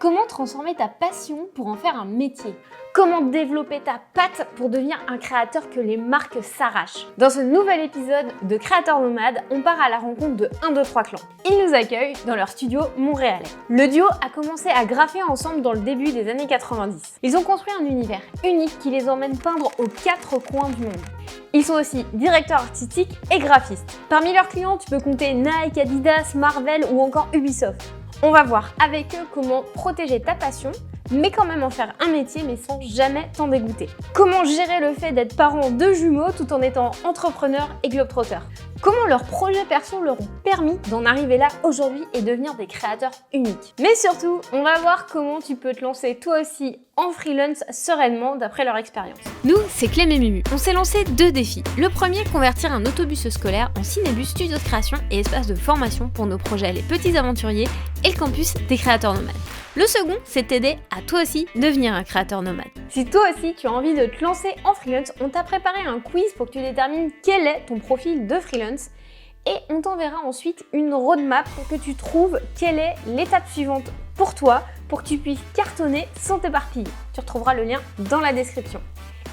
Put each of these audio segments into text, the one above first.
Comment transformer ta passion pour en faire un métier? Comment développer ta patte pour devenir un créateur que les marques s'arrachent? Dans ce nouvel épisode de Créateurs Nomades, on part à la rencontre de 1, 2, 3 clans. Ils nous accueillent dans leur studio montréalais. Le duo a commencé à graffer ensemble dans le début des années 90. Ils ont construit un univers unique qui les emmène peindre aux 4 coins du monde. Ils sont aussi directeurs artistiques et graphistes. Parmi leurs clients, tu peux compter Nike, Adidas, Marvel ou encore Ubisoft. On va voir avec eux comment protéger ta passion, mais quand même en faire un métier, mais sans jamais t'en dégoûter. Comment gérer le fait d'être parent de jumeaux tout en étant entrepreneur et globetrotter. Comment leurs projets perso leur ont permis d'en arriver là aujourd'hui et devenir des créateurs uniques. Mais surtout, on va voir comment tu peux te lancer toi aussi en freelance sereinement d'après leur expérience. Nous, c'est Clem et Mumu. On s'est lancé 2 défis. Le premier, convertir un autobus scolaire en cinébus studio de création et espace de formation pour nos projets Les Petits Aventuriers et le campus des créateurs nomades. Le second, c'est t'aider à toi aussi devenir un créateur nomade. Si toi aussi tu as envie de te lancer en freelance, on t'a préparé un quiz pour que tu détermines quel est ton profil de freelance et on t'enverra ensuite une roadmap pour que tu trouves quelle est l'étape suivante pour toi pour que tu puisses cartonner sans t'éparpiller. Tu retrouveras le lien dans la description.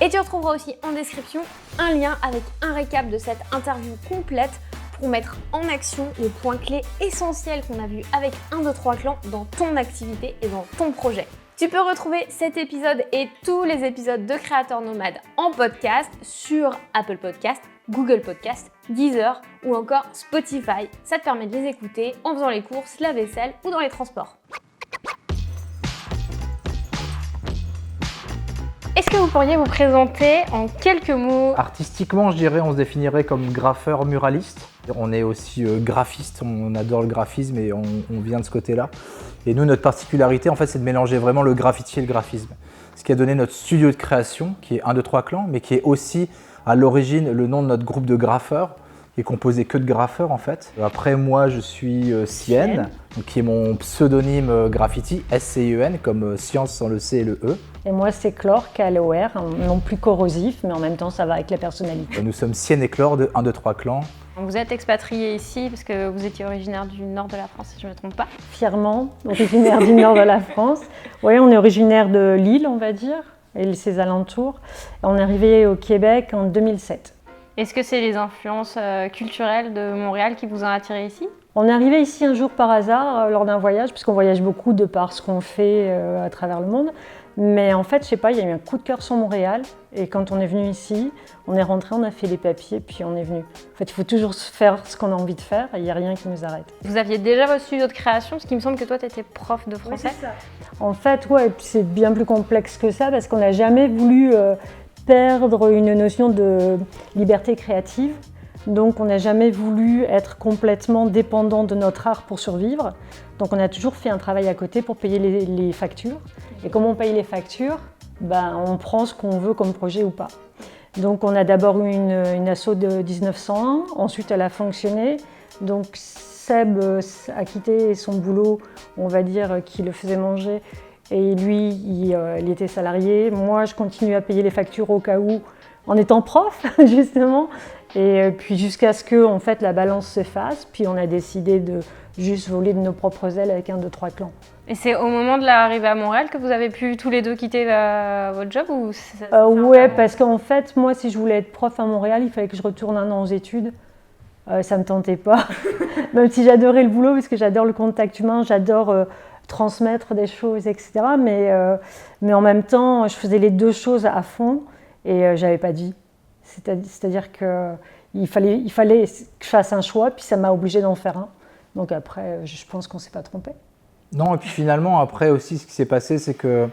Et tu retrouveras aussi en description un lien avec un récap de cette interview complète pour mettre en action les points clés essentiels qu'on a vus avec 1, 2, 3 clans dans ton activité et dans ton projet. Tu peux retrouver cet épisode et tous les épisodes de Créateurs Nomades en podcast sur Apple Podcast, Google Podcast, Deezer ou encore Spotify. Ça te permet de les écouter en faisant les courses, la vaisselle ou dans les transports. Est-ce que vous pourriez vous présenter en quelques mots? Artistiquement, je dirais, on se définirait comme graffeur muraliste. On est aussi graphiste, on adore le graphisme et on vient de ce côté-là. Et nous, notre particularité, en fait, c'est de mélanger vraiment le graffiti et le graphisme. Ce qui a donné notre studio de création, qui est 1, 2, 3 clans, mais qui est aussi à l'origine le nom de notre groupe de graffeurs, qui est composé que de graffeurs en fait. Après, moi, je suis Cien, qui est mon pseudonyme graffiti, S-C-I-E-N, comme science sans le C et le E. Et moi, c'est Chlore, K-L-O-R, non plus corrosif, mais en même temps, ça va avec la personnalité. Nous sommes Cien et Chlore de 1, 2, 3 clans. Vous êtes expatrié ici parce que vous étiez originaire du nord de la France, si je ne me trompe pas. Fièrement, originaire du nord de la France. Oui, on est originaire de Lille, on va dire, et ses alentours. On est arrivé au Québec en 2007. Est-ce que c'est les influences culturelles de Montréal qui vous ont attiré ici? On est arrivé ici un jour par hasard lors d'un voyage, puisqu'on voyage beaucoup de par ce qu'on fait à travers le monde. Mais en fait, je sais pas, il y a eu un coup de cœur sur Montréal. Et quand on est venu ici, on est rentré, on a fait les papiers, puis on est venu. En fait, il faut toujours faire ce qu'on a envie de faire et il n'y a rien qui nous arrête. Vous aviez déjà votre studio de création, parce qu'il me semble que toi, tu étais prof de français. Oui, c'est ça. En fait, ouais, c'est bien plus complexe que ça parce qu'on n'a jamais voulu perdre une notion de liberté créative. Donc, on n'a jamais voulu être complètement dépendant de notre art pour survivre. Donc, on a toujours fait un travail à côté pour payer les factures. Et comment on paye les factures? On prend ce qu'on veut comme projet ou pas. Donc, on a d'abord eu une asso de 1901. Ensuite, elle a fonctionné. Donc, Seb a quitté son boulot, on va dire, qui le faisait manger. Et lui, il était salarié. Moi, je continue à payer les factures au cas où, en étant prof, justement. Et puis jusqu'à ce que en fait, la balance se fasse. Puis on a décidé de juste voler de nos propres ailes avec 1, 2, 3 clans. Et c'est au moment de l'arrivée à Montréal que vous avez pu tous les deux quitter votre job ou ouais, parce qu'en fait, moi, si je voulais être prof à Montréal, il fallait que je retourne 1 an aux études. Ça ne me tentait pas. Même si j'adorais le boulot, parce que j'adore le contact humain, j'adore transmettre des choses, etc. Mais en même temps, je faisais les 2 choses à fond et j'avais pas de vie. C'est-à-dire qu'il fallait que je fasse un choix, puis ça m'a obligée d'en faire un. Donc après, je pense qu'on ne s'est pas trompé. Non, et puis finalement, après aussi, ce qui s'est passé, c'est que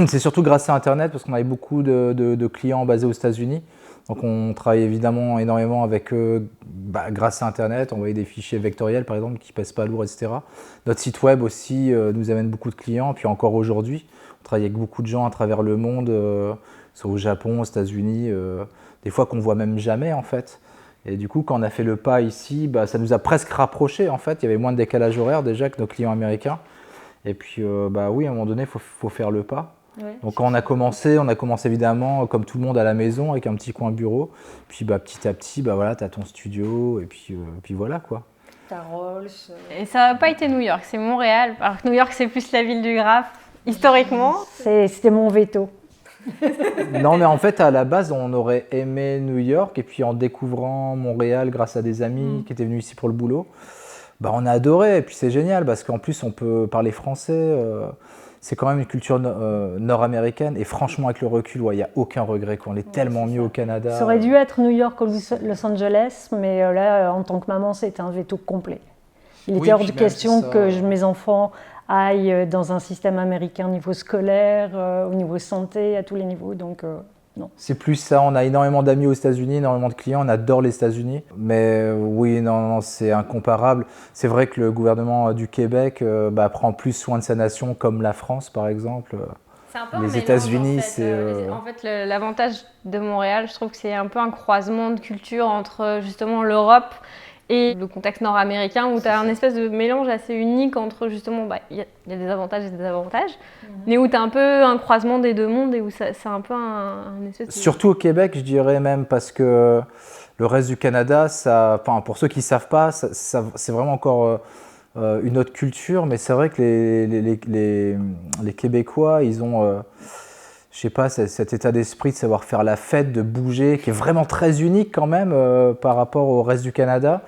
c'est surtout grâce à Internet, parce qu'on avait beaucoup de clients basés aux États-Unis. Donc on travaille évidemment énormément avec eux grâce à Internet, on envoyait des fichiers vectoriels par exemple qui ne pèsent pas lourd, etc. Notre site web aussi nous amène beaucoup de clients, puis encore aujourd'hui, on travaille avec beaucoup de gens à travers le monde, soit au Japon, aux États-Unis, des fois qu'on ne voit même jamais en fait. Et du coup, quand on a fait le pas ici, ça nous a presque rapprochés en fait, il y avait moins de décalage horaire déjà que nos clients américains. Et puis oui, à un moment donné, il faut faire le pas. Ouais. Donc quand on a commencé évidemment comme tout le monde à la maison avec un petit coin bureau. Puis petit à petit, voilà, tu as ton studio et puis voilà quoi. t'as Rolls. Et ça n'a pas été New York, c'est Montréal. Alors que New York, c'est plus la ville du graphe, historiquement. C'était mon veto. Non, mais en fait, à la base, on aurait aimé New York, et puis en découvrant Montréal grâce à des amis qui étaient venus ici pour le boulot, bah, on a adoré. Et puis c'est génial parce qu'en plus, on peut parler français. C'est quand même une culture nord-américaine. Et franchement, avec le recul, il n'y a aucun regret. On est tellement mieux au Canada. Ça aurait dû être New York ou Los Angeles, mais là, en tant que maman, c'était un veto complet. Il était hors de question que mes enfants aillent dans un système américain au niveau scolaire, au niveau santé, à tous les niveaux. Donc, non. C'est plus ça. On a énormément d'amis aux États-Unis, énormément de clients. On adore les États-Unis. Mais oui, non, c'est incomparable. C'est vrai que le gouvernement du Québec prend plus soin de sa nation, comme la France, par exemple. C'est un peu les États-Unis, c'est. En fait, l'avantage de Montréal, je trouve que c'est un peu un croisement de culture entre justement l'Europe et le contexte nord-américain où tu as un espèce de mélange assez unique entre justement, il y a des avantages et des désavantages, mais où tu as un peu un croisement des deux mondes et où c'est un peu un espèce de... Surtout au Québec, je dirais même, parce que le reste du Canada, pour ceux qui ne savent pas, c'est vraiment encore une autre culture, mais c'est vrai que les Québécois, ils ont... je sais pas, cet état d'esprit de savoir faire la fête, de bouger, qui est vraiment très unique quand même par rapport au reste du Canada,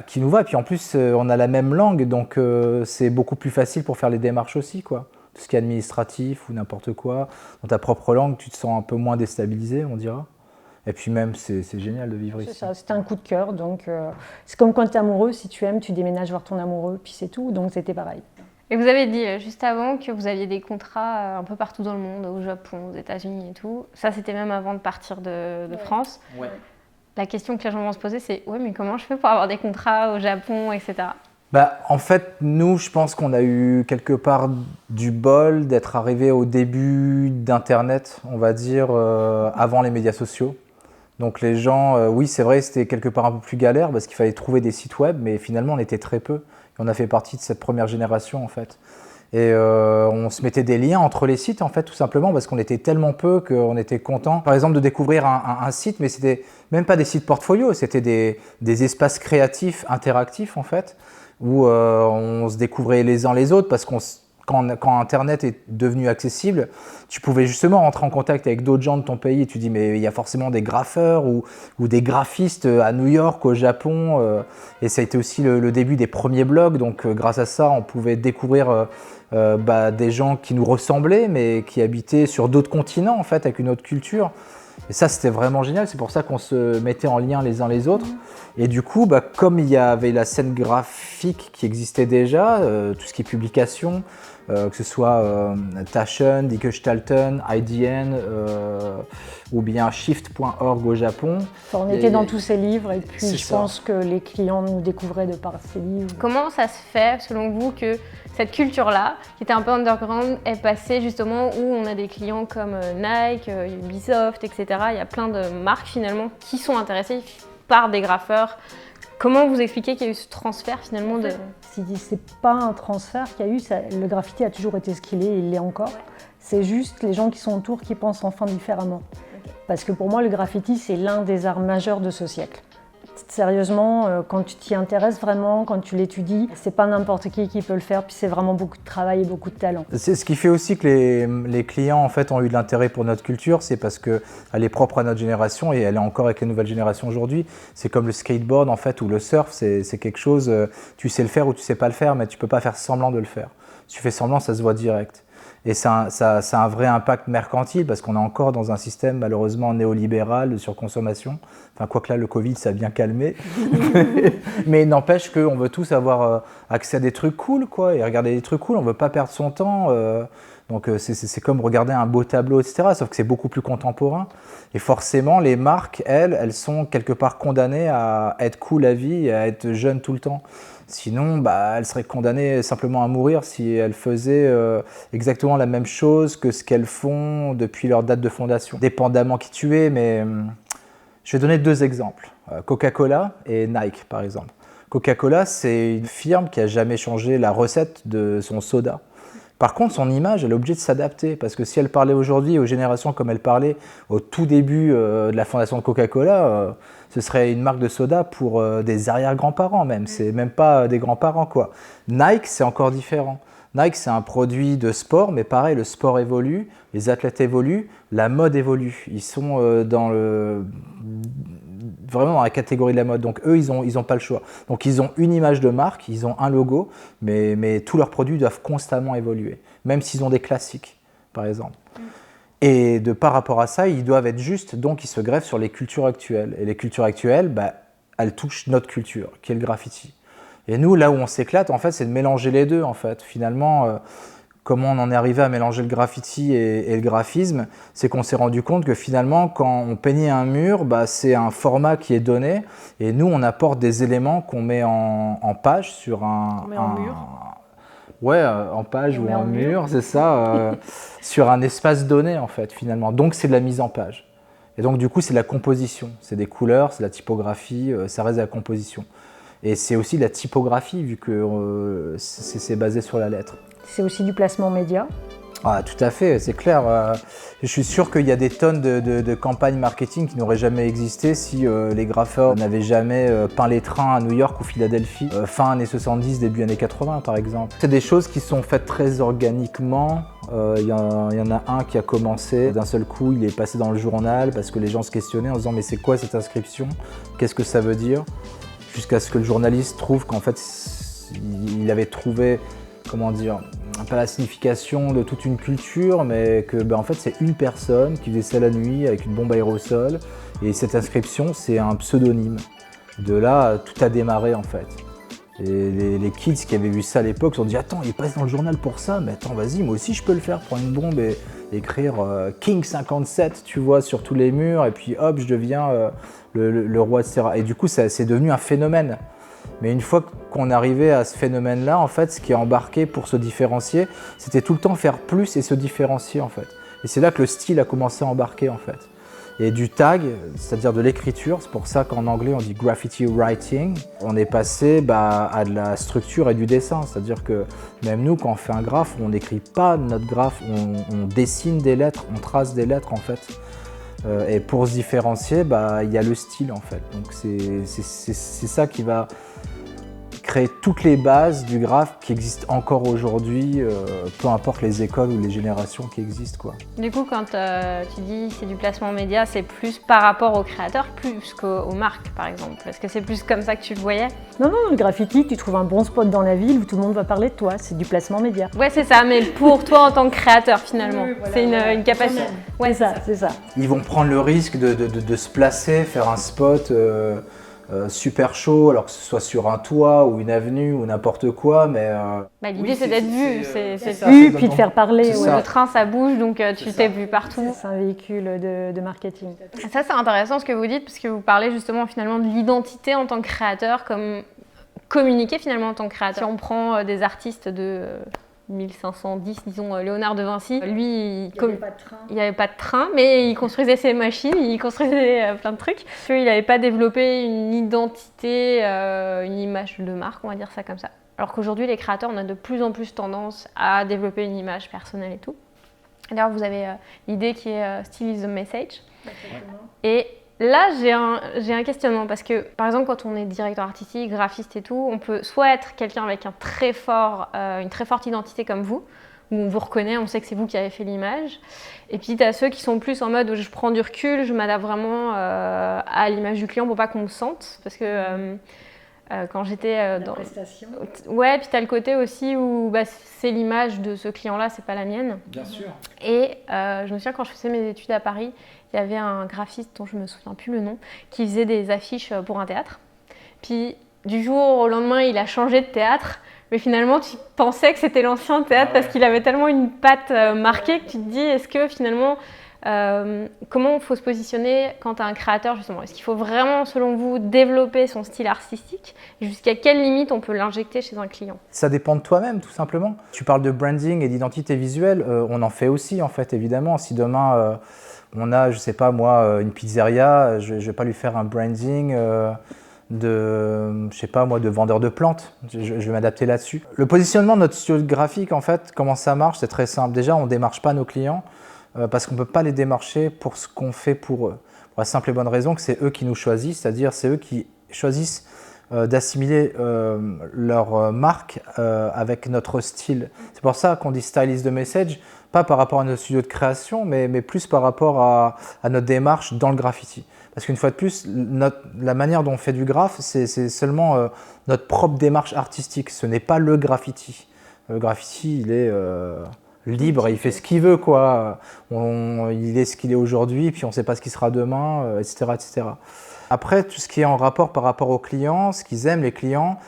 qui nous va. Et puis en plus, on a la même langue, donc c'est beaucoup plus facile pour faire les démarches aussi, quoi. Tout ce qui est administratif ou n'importe quoi. Dans ta propre langue, tu te sens un peu moins déstabilisé, on dira. Et puis même, c'est génial de vivre ici. C'est ça, c'était un coup de cœur. Donc c'est comme quand tu es amoureux, si tu aimes, tu déménages voir ton amoureux, puis c'est tout. Donc c'était pareil. Et vous avez dit juste avant que vous aviez des contrats un peu partout dans le monde, au Japon, aux États-Unis et tout. Ça, c'était même avant de partir de France. Ouais. La question que les gens vont se poser, c'est « Ouais, mais comment je fais pour avoir des contrats au Japon, etc. » En fait, nous, je pense qu'on a eu quelque part du bol d'être arrivé au début d'Internet, on va dire, avant les médias sociaux. Donc les gens, oui, c'est vrai, c'était quelque part un peu plus galère parce qu'il fallait trouver des sites web, mais finalement, on était très peu. Et on a fait partie de cette première génération, en fait. Et on se mettait des liens entre les sites, en fait, tout simplement, parce qu'on était tellement peu qu'on était content, par exemple, de découvrir un site, mais c'était même pas des sites portfolio, c'était des espaces créatifs, interactifs, en fait, où on se découvrait les uns les autres, parce quand Internet est devenu accessible, tu pouvais justement rentrer en contact avec d'autres gens de ton pays et tu dis mais il y a forcément des graffeurs ou des graphistes à New York, au Japon, et ça a été aussi le début des premiers blogs, donc grâce à ça on pouvait découvrir des gens qui nous ressemblaient mais qui habitaient sur d'autres continents en fait avec une autre culture. Et ça, c'était vraiment génial. C'est pour ça qu'on se mettait en lien les uns les autres. Et du coup, comme il y avait la scène graphique qui existait déjà, tout ce qui est publication, que ce soit Taschen, Die Gestalten, IDN ou bien Shift.org au Japon. On était dans tous ces livres et puis je pense que les clients nous découvraient de par ces livres. Comment ça se fait, selon vous, que cette culture-là, qui était un peu underground, est passée justement où on a des clients comme Nike, Ubisoft, etc. Il y a plein de marques finalement qui sont intéressées par des graffeurs. Comment vous expliquez qu'il y a eu ce transfert finalement de... C'est pas un transfert qu'il y a eu, le graffiti a toujours été ce qu'il est et il l'est encore. C'est juste les gens qui sont autour qui pensent enfin différemment. Parce que pour moi, le graffiti, c'est l'un des arts majeurs de ce siècle. Sérieusement, quand tu t'y intéresses vraiment, quand tu l'étudies, c'est pas n'importe qui peut le faire, puis c'est vraiment beaucoup de travail et beaucoup de talent. C'est ce qui fait aussi que les clients en fait ont eu de l'intérêt pour notre culture, c'est parce qu'elle est propre à notre génération et elle est encore avec les nouvelles générations aujourd'hui. C'est comme le skateboard en fait ou le surf, c'est quelque chose, tu sais le faire ou tu sais pas le faire, mais tu peux pas faire semblant de le faire. Si tu fais semblant, ça se voit direct. Et ça a un vrai impact mercantile parce qu'on est encore dans un système malheureusement néolibéral de surconsommation. Enfin, quoique là, le Covid, ça a bien calmé. Mais il n'empêche qu'on veut tous avoir accès à des trucs cool, quoi, et regarder des trucs cool. On ne veut pas perdre son temps. Donc c'est comme regarder un beau tableau, etc. Sauf que c'est beaucoup plus contemporain. Et forcément, les marques, elles sont quelque part condamnées à être cool à vie et à être jeunes tout le temps. Sinon, elles seraient condamnées simplement à mourir si elles faisaient exactement la même chose que ce qu'elles font depuis leur date de fondation. Dépendamment qui tu es, mais je vais donner 2 exemples. Coca-Cola et Nike, par exemple. Coca-Cola, c'est une firme qui n'a jamais changé la recette de son soda, Par contre, son image, elle est obligée de s'adapter parce que si elle parlait aujourd'hui aux générations comme elle parlait au tout début de la fondation de Coca-Cola, ce serait une marque de soda pour des arrière-grands-parents même, c'est même pas des grands-parents quoi. Nike, c'est encore différent. Nike, c'est un produit de sport, mais pareil, le sport évolue, les athlètes évoluent, la mode évolue. Ils sont vraiment dans la catégorie de la mode. Donc eux, ils ont pas le choix. Donc ils ont une image de marque, ils ont un logo, mais tous leurs produits doivent constamment évoluer, même s'ils ont des classiques, par exemple. Et par rapport à ça, ils doivent être justes, donc ils se greffent sur les cultures actuelles. Et les cultures actuelles, elles touchent notre culture, qui est le graffiti. Et nous, là où on s'éclate, en fait, c'est de mélanger les deux, en fait. Finalement, comment on en est arrivé à mélanger le graffiti et le graphisme, c'est qu'on s'est rendu compte que finalement, quand on peignait un mur, c'est un format qui est donné, et nous, on apporte des éléments qu'on met en page sur un... On met en mur. Ouais, en page ou en mur, c'est ça, sur un espace donné, en fait, finalement. Donc, c'est de la mise en page. Et donc, du coup, c'est de la composition. C'est des couleurs, c'est de la typographie, ça reste de la composition. Et c'est aussi de la typographie, vu que c'est basé sur la lettre. C'est aussi du placement média. Ah, tout à fait, c'est clair. Je suis sûr qu'il y a des tonnes de campagnes marketing qui n'auraient jamais existé si les graffeurs n'avaient jamais peint les trains à New York ou Philadelphie, fin années 70, début années 80 par exemple. C'est des choses qui sont faites très organiquement. Il y en a un qui a commencé, d'un seul coup il est passé dans le journal parce que les gens se questionnaient en se disant mais c'est quoi cette inscription? Qu'est-ce que ça veut dire? Jusqu'à ce que le journaliste trouve qu'en fait il avait trouvé, comment dire, pas la signification de toute une culture, mais que en fait c'est une personne qui faisait ça la nuit avec une bombe aérosol, et cette inscription c'est un pseudonyme. De là, tout a démarré en fait. Et les kids qui avaient vu ça à l'époque se sont dit attends, il passe dans le journal pour ça, mais attends vas-y, moi aussi je peux le faire, prendre une bombe et écrire King 57, tu vois, sur tous les murs, et puis hop, je deviens le roi, etc. Et du coup c'est devenu un phénomène. Mais une fois qu'on arrivait à ce phénomène-là, en fait, ce qui est embarqué pour se différencier, c'était tout le temps faire plus et se différencier, en fait. Et c'est là que le style a commencé à embarquer, en fait. Et du tag, c'est-à-dire de l'écriture, c'est pour ça qu'en anglais on dit graffiti writing, on est passé à de la structure et du dessin. C'est-à-dire que même nous, quand on fait un graphe, on n'écrit pas notre graphe, on dessine des lettres, on trace des lettres, en fait. Et pour se différencier, il y a le style, en fait. Donc c'est ça qui va créer toutes les bases du graphe qui existent encore aujourd'hui, peu importe les écoles ou les générations qui existent, quoi. Du coup, quand tu dis c'est du placement média, c'est plus par rapport aux créateurs, plus qu'aux marques, par exemple. Est-ce que c'est plus comme ça que tu le voyais? Non, le graffiti, tu trouves un bon spot dans la ville où tout le monde va parler de toi, c'est du placement média. Ouais, c'est ça, mais pour toi en tant que créateur, finalement. Oui, voilà, c'est une capacité. Ouais, c'est ça. Ils vont prendre le risque de se placer, faire un spot super chaud, alors que ce soit sur un toit ou une avenue ou n'importe quoi, mais... l'idée c'est d'être vu, c'est vu, puis de faire parler. Ouais. Le train ça bouge, donc tu t'es vu partout. C'est un véhicule de marketing. Ça c'est intéressant ce que vous dites, parce que vous parlez justement finalement de l'identité en tant que créateur, comme communiquer finalement en tant que créateur. Si on prend des artistes de 1510, disons Léonard de Vinci, lui il n'y avait pas de train, mais il construisait ses machines, il construisait plein de trucs. Il n'avait pas développé une identité, une image de marque, on va dire ça comme ça. Alors qu'aujourd'hui les créateurs, on a de plus en plus tendance à développer une image personnelle et tout. D'ailleurs vous avez l'idée qui est Style is the message. Et là, j'ai un questionnement parce que, par exemple, quand on est directeur artistique, graphiste et tout, on peut soit être quelqu'un avec une très forte identité comme vous, où on vous reconnaît, on sait que c'est vous qui avez fait l'image. Et puis, tu as ceux qui sont plus en mode où je prends du recul, je m'adapte vraiment à l'image du client pour pas qu'on me sente. Parce que quand j'étais dans... prestation. Ouais, puis tu as le côté aussi où c'est l'image de ce client-là, c'est pas la mienne. Bien sûr. Et je me souviens quand je faisais mes études à Paris, il y avait un graphiste dont je me souviens plus le nom, qui faisait des affiches pour un théâtre. Puis du jour au lendemain, il a changé de théâtre, mais finalement tu pensais que c'était l'ancien théâtre parce qu'il avait tellement une patte marquée que tu te dis, est-ce que finalement, comment il faut se positionner quand tu es un créateur justement? Est-ce qu'il faut vraiment, selon vous, développer son style artistique? Jusqu'à quelle limite on peut l'injecter chez un client? Ça dépend de toi-même, tout simplement. Tu parles de branding et d'identité visuelle, on en fait aussi, en fait, évidemment. Si demain, on a, je sais pas moi, une pizzeria, je vais pas lui faire un branding je sais pas moi, de vendeur de plantes. Je vais m'adapter là-dessus. Le positionnement de notre studio graphique, en fait, comment ça marche? C'est très simple. Déjà, on ne démarche pas nos clients parce qu'on ne peut pas les démarcher pour ce qu'on fait pour eux. Pour la simple et bonne raison que c'est eux qui nous choisissent, c'est-à-dire c'est eux qui choisissent d'assimiler leur marque avec notre style. C'est pour ça qu'on dit stylist de message, pas par rapport à notre studio de création, mais plus par rapport à notre démarche dans le graffiti. Parce qu'une fois de plus, la manière dont on fait du graphe, c'est seulement notre propre démarche artistique. Ce n'est pas le graffiti. Le graffiti, il est libre, il fait ce qu'il veut, quoi. Il est ce qu'il est aujourd'hui, puis on ne sait pas ce qu'il sera demain, etc., etc. Après, tout ce qui est en rapport par rapport aux clients, ce qu'ils aiment, les clients,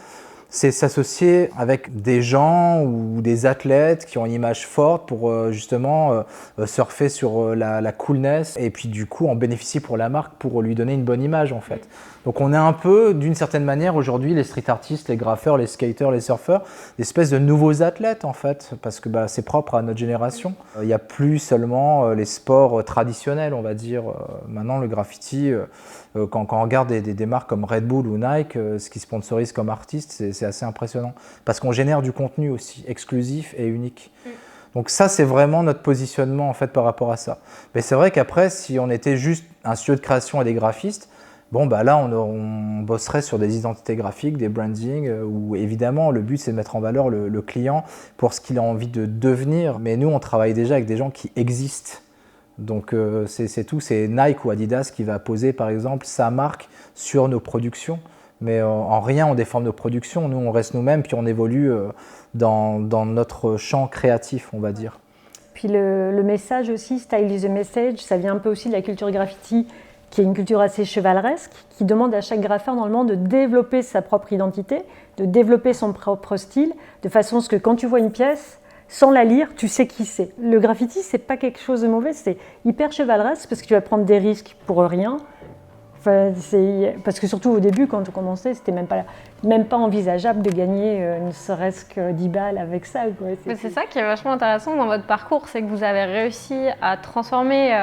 c'est s'associer avec des gens ou des athlètes qui ont une image forte pour justement surfer sur la coolness et puis du coup en bénéficier pour la marque pour lui donner une bonne image en fait. Donc on est un peu d'une certaine manière aujourd'hui les street artistes, les graffeurs, les skaters, les surfeurs, des espèces de nouveaux athlètes en fait parce que c'est propre à notre génération. Il n'y a plus seulement les sports traditionnels on va dire. Maintenant le graffiti, quand on regarde des marques comme Red Bull ou Nike, ce qui sponsorisent comme artistes, c'est assez impressionnant parce qu'on génère du contenu aussi exclusif et unique. Donc ça, c'est vraiment notre positionnement en fait par rapport à ça. Mais c'est vrai qu'après, si on était juste un studio de création et des graphistes, bon là, on bosserait sur des identités graphiques, des branding, où évidemment le but c'est de mettre en valeur le client pour ce qu'il a envie de devenir. Mais nous, on travaille déjà avec des gens qui existent. Donc c'est tout, c'est Nike ou Adidas qui va poser par exemple sa marque sur nos productions. Mais en rien on déforme nos productions, nous on reste nous-mêmes puis on évolue dans notre champ créatif on va dire. Puis le message aussi, style is the message, ça vient un peu aussi de la culture graffiti qui est une culture assez chevaleresque, qui demande à chaque graffeur normalement de développer sa propre identité, de développer son propre style, de façon à ce que quand tu vois une pièce, sans la lire, tu sais qui c'est. Le graffiti, c'est pas quelque chose de mauvais, c'est hyper chevaleresque parce que tu vas prendre des risques pour rien. Enfin, parce que surtout au début, quand on commençait, c'était même pas envisageable de gagner ne serait-ce que 10 balles avec ça. C'est ça qui est vachement intéressant dans votre parcours, c'est que vous avez réussi à transformer,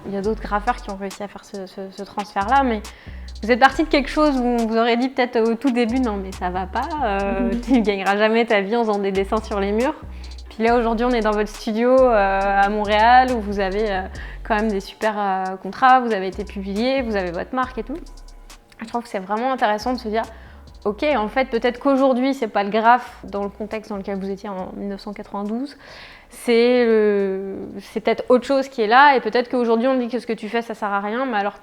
il y a d'autres graffeurs qui ont réussi à faire ce transfert-là, mais vous êtes parti de quelque chose où on vous aurait dit peut-être au tout début, non mais ça va pas, tu ne gagneras jamais ta vie en faisant des dessins sur les murs. Puis là aujourd'hui on est dans votre studio à Montréal où vous avez quand même des super contrats, vous avez été publié, vous avez votre marque et tout. Je trouve que c'est vraiment intéressant de se dire ok, en fait peut-être qu'aujourd'hui c'est pas le graphe dans le contexte dans lequel vous étiez en 1992, c'est peut-être autre chose qui est là et peut-être qu'aujourd'hui on dit que ce que tu fais ça sert à rien, mais alors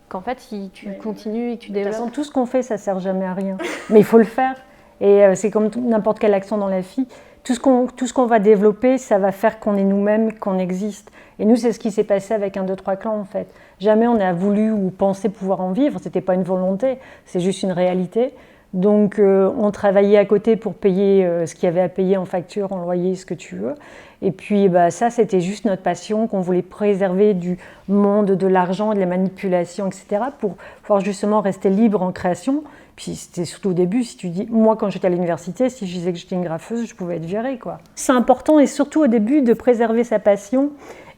qu'en fait si tu continues et que tu développes… De toute façon tout ce qu'on fait ça sert jamais à rien, mais il faut le faire et c'est comme n'importe quelle action dans la vie. Tout ce qu'on va développer, ça va faire qu'on est nous-mêmes, qu'on existe. Et nous, c'est ce qui s'est passé avec 1, 2, 3 Clans, en fait. Jamais on a voulu ou pensé pouvoir en vivre, c'était pas une volonté, c'est juste une réalité. Donc, on travaillait à côté pour payer ce qu'il y avait à payer en facture, en loyer, ce que tu veux. Et puis, ça, c'était juste notre passion, qu'on voulait préserver du monde de l'argent, de la manipulation, etc., pour pouvoir justement rester libre en création. Puis c'était surtout au début, si tu dis, moi quand j'étais à l'université, si je disais que j'étais une graffeuse, je pouvais être virée, quoi. C'est important et surtout au début de préserver sa passion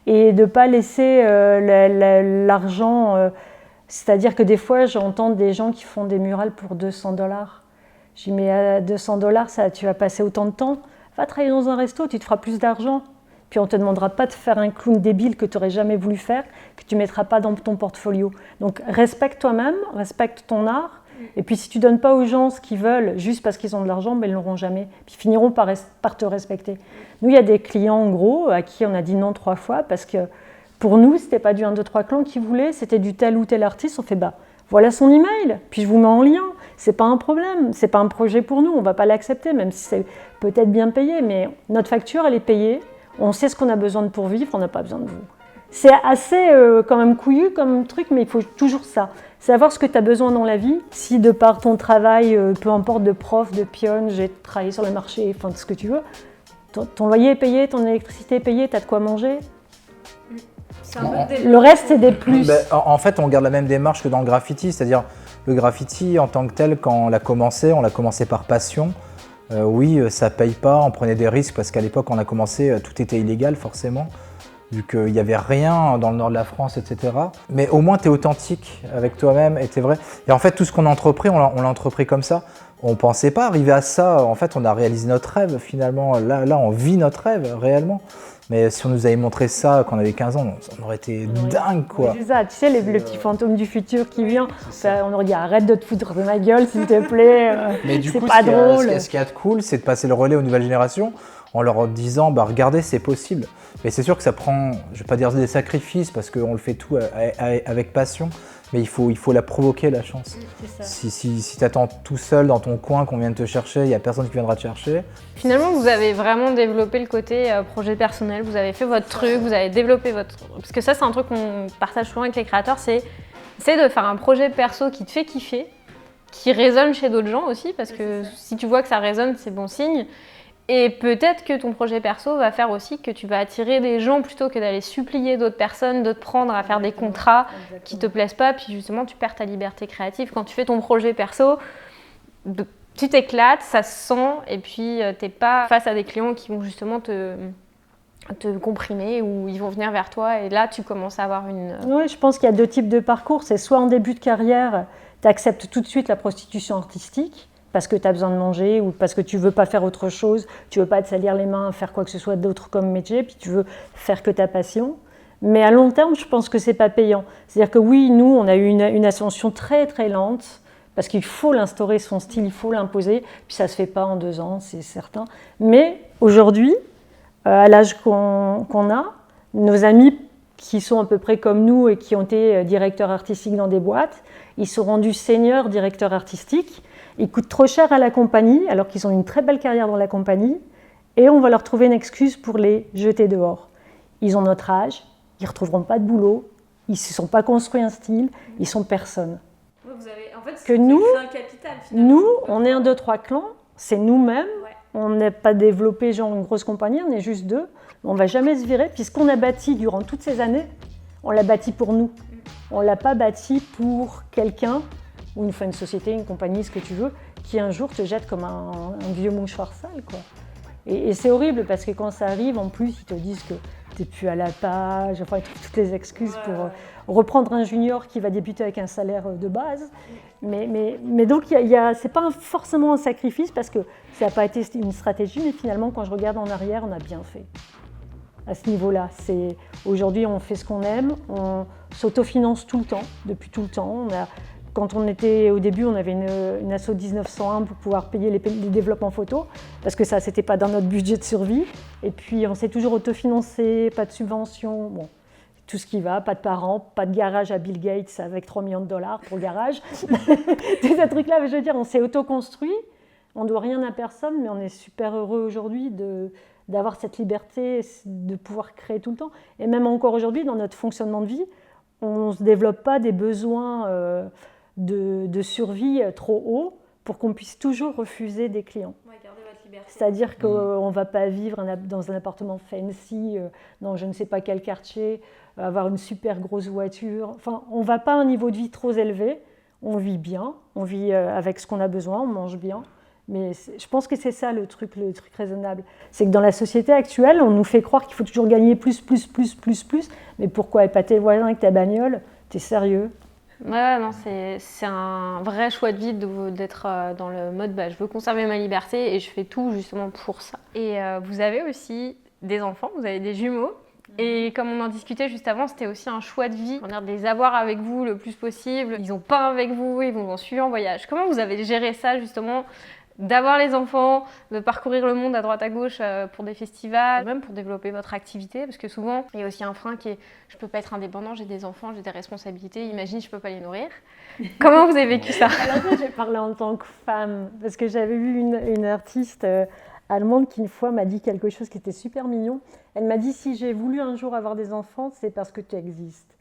et de ne pas laisser l'argent, c'est-à-dire que des fois j'entends des gens qui font des murales pour 200 $. Je dis mais à 200 $, tu vas passer autant de temps, va travailler dans un resto, tu te feras plus d'argent. Puis on ne te demandera pas de faire un clown débile que tu n'aurais jamais voulu faire, que tu ne mettras pas dans ton portfolio. Donc respecte toi-même, respecte ton art. Et puis si tu ne donnes pas aux gens ce qu'ils veulent juste parce qu'ils ont de l'argent, ils ne l'auront jamais. Puis ils finiront par te respecter. Nous, il y a des clients en gros à qui on a dit non 3 fois parce que pour nous, ce n'était pas du 1, 2, 3 Clans qu'ils voulaient, c'était du tel ou tel artiste. On fait voilà son email, puis je vous mets en lien. Ce n'est pas un problème, ce n'est pas un projet pour nous, on ne va pas l'accepter, même si c'est peut-être bien payé. Mais notre facture, elle est payée, on sait ce qu'on a besoin de pour vivre, on n'a pas besoin de vous. C'est assez quand même couillu comme truc, mais il faut toujours ça. Savoir ce que tu as besoin dans la vie. Si de par ton travail, peu importe de prof, de pionne, j'ai travaillé sur le marché, enfin ce que tu veux, ton loyer est payé, ton électricité est payée, tu as de quoi manger. Le reste, c'est des plus. En fait, on garde la même démarche que dans le graffiti, c'est-à-dire le graffiti en tant que tel, quand on l'a commencé par passion. Oui, ça paye pas, on prenait des risques parce qu'à l'époque, on a commencé, tout était illégal forcément. vu qu'il n'y avait rien dans le nord de la France, etc. Mais au moins, tu es authentique avec toi-même et tu es vrai. Et en fait, tout ce qu'on a entrepris, on l'a entrepris comme ça. On ne pensait pas arriver à ça. En fait, on a réalisé notre rêve finalement. Là, on vit notre rêve réellement. Mais si on nous avait montré ça quand on avait 15 ans, on aurait été dingue, quoi. C'est ça, tu sais, le petit fantôme du futur qui vient. On aurait dit arrête de te foutre de ma gueule, s'il te plaît. Mais du c'est coup, pas drôle. ce qui est cool, c'est de passer le relais aux nouvelles générations en leur disant, regardez, c'est possible. Mais c'est sûr que ça prend, je ne vais pas dire des sacrifices parce qu'on le fait tout avec passion, mais il faut la provoquer, la chance. C'est ça. Si tu attends tout seul dans ton coin qu'on vienne te chercher, il n'y a personne qui viendra te chercher. Finalement, vous avez vraiment développé le côté projet personnel, vous avez fait votre truc, vous avez développé votre... Parce que ça, c'est un truc qu'on partage souvent avec les créateurs, c'est de faire un projet perso qui te fait kiffer, qui résonne chez d'autres gens aussi, parce que si tu vois que ça résonne, c'est bon signe. Et peut-être que ton projet perso va faire aussi que tu vas attirer des gens plutôt que d'aller supplier d'autres personnes, de te prendre à faire des contrats qui te plaisent pas, puis justement tu perds ta liberté créative. Quand tu fais ton projet perso, tu t'éclates, ça se sent, et puis t'es pas face à des clients qui vont justement te comprimer ou ils vont venir vers toi, et là tu commences à avoir une... Oui, je pense qu'il y a deux types de parcours. C'est soit en début de carrière, tu acceptes tout de suite la prostitution artistique, parce que tu as besoin de manger ou parce que tu ne veux pas faire autre chose, tu ne veux pas te salir les mains, faire quoi que ce soit d'autre comme métier, puis tu veux faire que ta passion. Mais à long terme, je pense que ce n'est pas payant. C'est-à-dire que oui, nous, on a eu une ascension très très lente, parce qu'il faut l'instaurer, son style, il faut l'imposer, puis ça ne se fait pas en 2 ans, c'est certain. Mais aujourd'hui, à l'âge qu'on a, nos amis qui sont à peu près comme nous et qui ont été directeurs artistiques dans des boîtes, ils sont rendus seniors directeurs artistiques. Ils coûtent trop cher à la compagnie, alors qu'ils ont une très belle carrière dans la compagnie, et on va leur trouver une excuse pour les jeter dehors. Ils ont notre âge, ils ne retrouveront pas de boulot, ils ne se sont pas construits un style, ils sont personne. Vous avez, en fait, que nous, un capital, finalement. Nous, on est 1, 2, 3 clans, c'est nous-mêmes, on n'est pas développé genre une grosse compagnie, on est juste 2, on ne va jamais se virer, puisqu'on a bâti durant toutes ces années, on l'a bâti pour nous. On ne l'a pas bâti pour quelqu'un, ou une société, une compagnie, ce que tu veux, qui un jour te jette comme un vieux mouchoir sale, quoi. Et c'est horrible parce que quand ça arrive, en plus, ils te disent que tu n'es plus à la page, enfin, ils trouvent toutes les excuses pour reprendre un junior qui va débuter avec un salaire de base. Mais donc, c'est pas forcément un sacrifice parce que ça n'a pas été une stratégie, mais finalement, quand je regarde en arrière, on a bien fait. À ce niveau-là, aujourd'hui, on fait ce qu'on aime, on s'autofinance tout le temps, depuis tout le temps. Quand on était au début, on avait une asso 1901 pour pouvoir payer les développements photo, parce que ça, c'était pas dans notre budget de survie. Et puis, on s'est toujours autofinancé, pas de subvention, bon, tout ce qui va, pas de parents, pas de garage à Bill Gates avec 3 millions de dollars pour le garage. Tous ces trucs-là, je veux dire, on s'est autoconstruit, on ne doit rien à personne, mais on est super heureux aujourd'hui d'avoir cette liberté, de pouvoir créer tout le temps. Et même encore aujourd'hui, dans notre fonctionnement de vie, on ne se développe pas des besoins de survie trop haut pour qu'on puisse toujours refuser des clients. Ouais, garder votre liberté. C'est-à-dire qu'on ne va pas vivre dans un appartement fancy, dans je ne sais pas quel quartier, avoir une super grosse voiture. Enfin, on ne va pas à un niveau de vie trop élevé. On vit bien, on vit avec ce qu'on a besoin, on mange bien. Mais je pense que c'est ça le truc raisonnable. C'est que dans la société actuelle, on nous fait croire qu'il faut toujours gagner plus. Mais pourquoi épater le voisin avec ta bagnole? T'es sérieux? Ouais, non, c'est un vrai choix de vie d'être dans le mode je veux conserver ma liberté et je fais tout justement pour ça. Et vous avez aussi des enfants, vous avez des jumeaux. Et comme on en discutait juste avant, c'était aussi un choix de vie, de les avoir avec vous le plus possible. Ils ont pas avec vous, ils vont suivre en voyage. Comment vous avez géré ça justement, d'avoir les enfants, de parcourir le monde à droite à gauche pour des festivals, même pour développer votre activité, parce que souvent il y a aussi un frein qui est je peux pas être indépendant, j'ai des enfants, j'ai des responsabilités, imagine je peux pas les nourrir. Comment vous avez vécu ça? Alors ça, j'ai parlé en tant que femme, parce que j'avais vu une artiste allemande qui une fois m'a dit quelque chose qui était super mignon. Elle m'a dit si j'ai voulu un jour avoir des enfants, c'est parce que tu existes.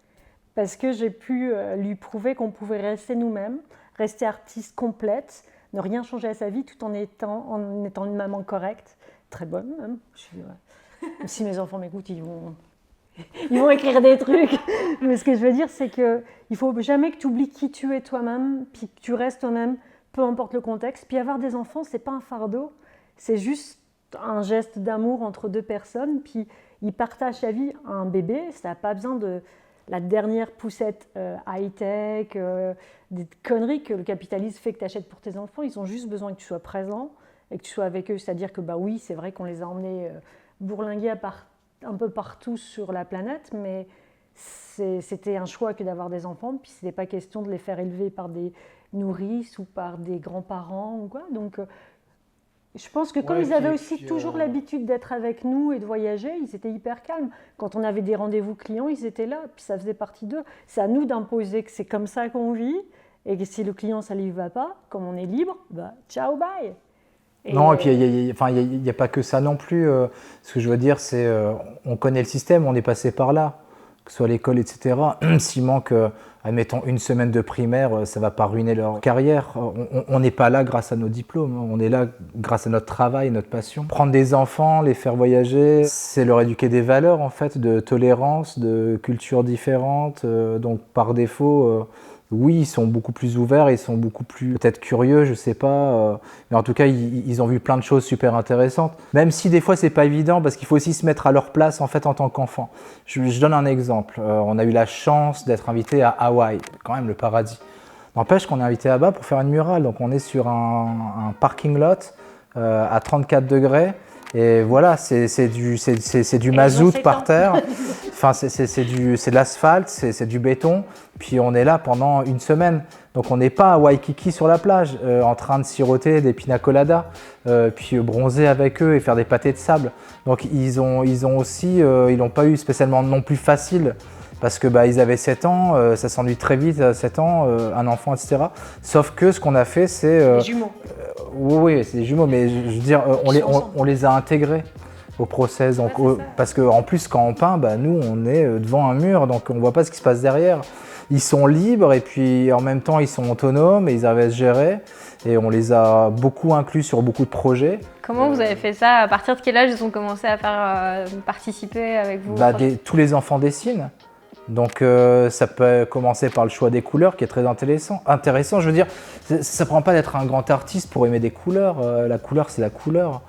Parce que j'ai pu lui prouver qu'on pouvait rester nous-mêmes, rester artiste complète, ne rien changer à sa vie tout en étant une maman correcte, très bonne même. Si mes enfants m'écoutent, ils vont écrire des trucs. Mais ce que je veux dire, c'est qu'il ne faut jamais que tu oublies qui tu es toi-même, puis que tu restes toi-même, peu importe le contexte. Puis avoir des enfants, ce n'est pas un fardeau, c'est juste un geste d'amour entre 2 personnes. Puis il partage sa vie à un bébé, ça n'a pas besoin de la dernière poussette high-tech, des conneries que le capitalisme fait que tu achètes pour tes enfants. Ils ont juste besoin que tu sois présent et que tu sois avec eux. C'est-à-dire que bah oui, c'est vrai qu'on les a emmenés bourlinguer un peu partout sur la planète, mais c'était un choix que d'avoir des enfants. Puis ce n'était pas question de les faire élever par des nourrices ou par des grands-parents ou quoi. Donc je pense que comme ils avaient aussi toujours l'habitude d'être avec nous et de voyager, ils étaient hyper calmes. Quand on avait des rendez-vous clients, ils étaient là, puis ça faisait partie d'eux. C'est à nous d'imposer que c'est comme ça qu'on vit, et que si le client, ça ne lui va pas, comme on est libre, bah, ciao, bye. Non, et puis il n'y a pas que ça non plus. Ce que je veux dire, c'est on connaît le système, on est passé par là, que ce soit l'école, etc. S'il manque, admettons, une semaine de primaire, ça ne va pas ruiner leur carrière. On n'est pas là grâce à nos diplômes, on est là grâce à notre travail, notre passion. Prendre des enfants, les faire voyager, c'est leur éduquer des valeurs, en fait, de tolérance, de cultures différentes. Donc, par défaut... oui, ils sont beaucoup plus ouverts, ils sont beaucoup plus peut-être curieux, je sais pas. Mais en tout cas, ils ont vu plein de choses super intéressantes. Même si des fois, c'est pas évident parce qu'il faut aussi se mettre à leur place en fait en tant qu'enfant. Je donne un exemple. On a eu la chance d'être invité à Hawaï, quand même le paradis. N'empêche qu'on est invité là-bas pour faire une murale. Donc on est sur un parking lot à 34 degrés. Et voilà, c'est du mazout par terre, enfin, c'est de l'asphalte, c'est du béton, puis on est là pendant une semaine. Donc on n'est pas à Waikiki sur la plage, en train de siroter des pina coladas, puis bronzer avec eux et faire des pâtés de sable. Donc ils n'ont pas eu spécialement non plus facile, parce que ils avaient 7 ans, ça s'ennuie très vite, 7 ans, un enfant, etc. Sauf que ce qu'on a fait, c'est... les jumeaux. Oui, c'est des jumeaux, mais je veux dire, on les a intégrés au process. Donc, parce qu'en plus, quand on peint, nous, on est devant un mur, donc on ne voit pas ce qui se passe derrière. Ils sont libres et puis en même temps, ils sont autonomes et ils arrivent à se gérer. Et on les a beaucoup inclus sur beaucoup de projets. Comment vous avez fait ça? À partir de quel âge ils ont commencé à faire participer avec vous? Tous les enfants dessinent. Donc ça peut commencer par le choix des couleurs qui est très intéressant. Je veux dire, ça ne prend pas d'être un grand artiste pour aimer des couleurs. La couleur, c'est la couleur.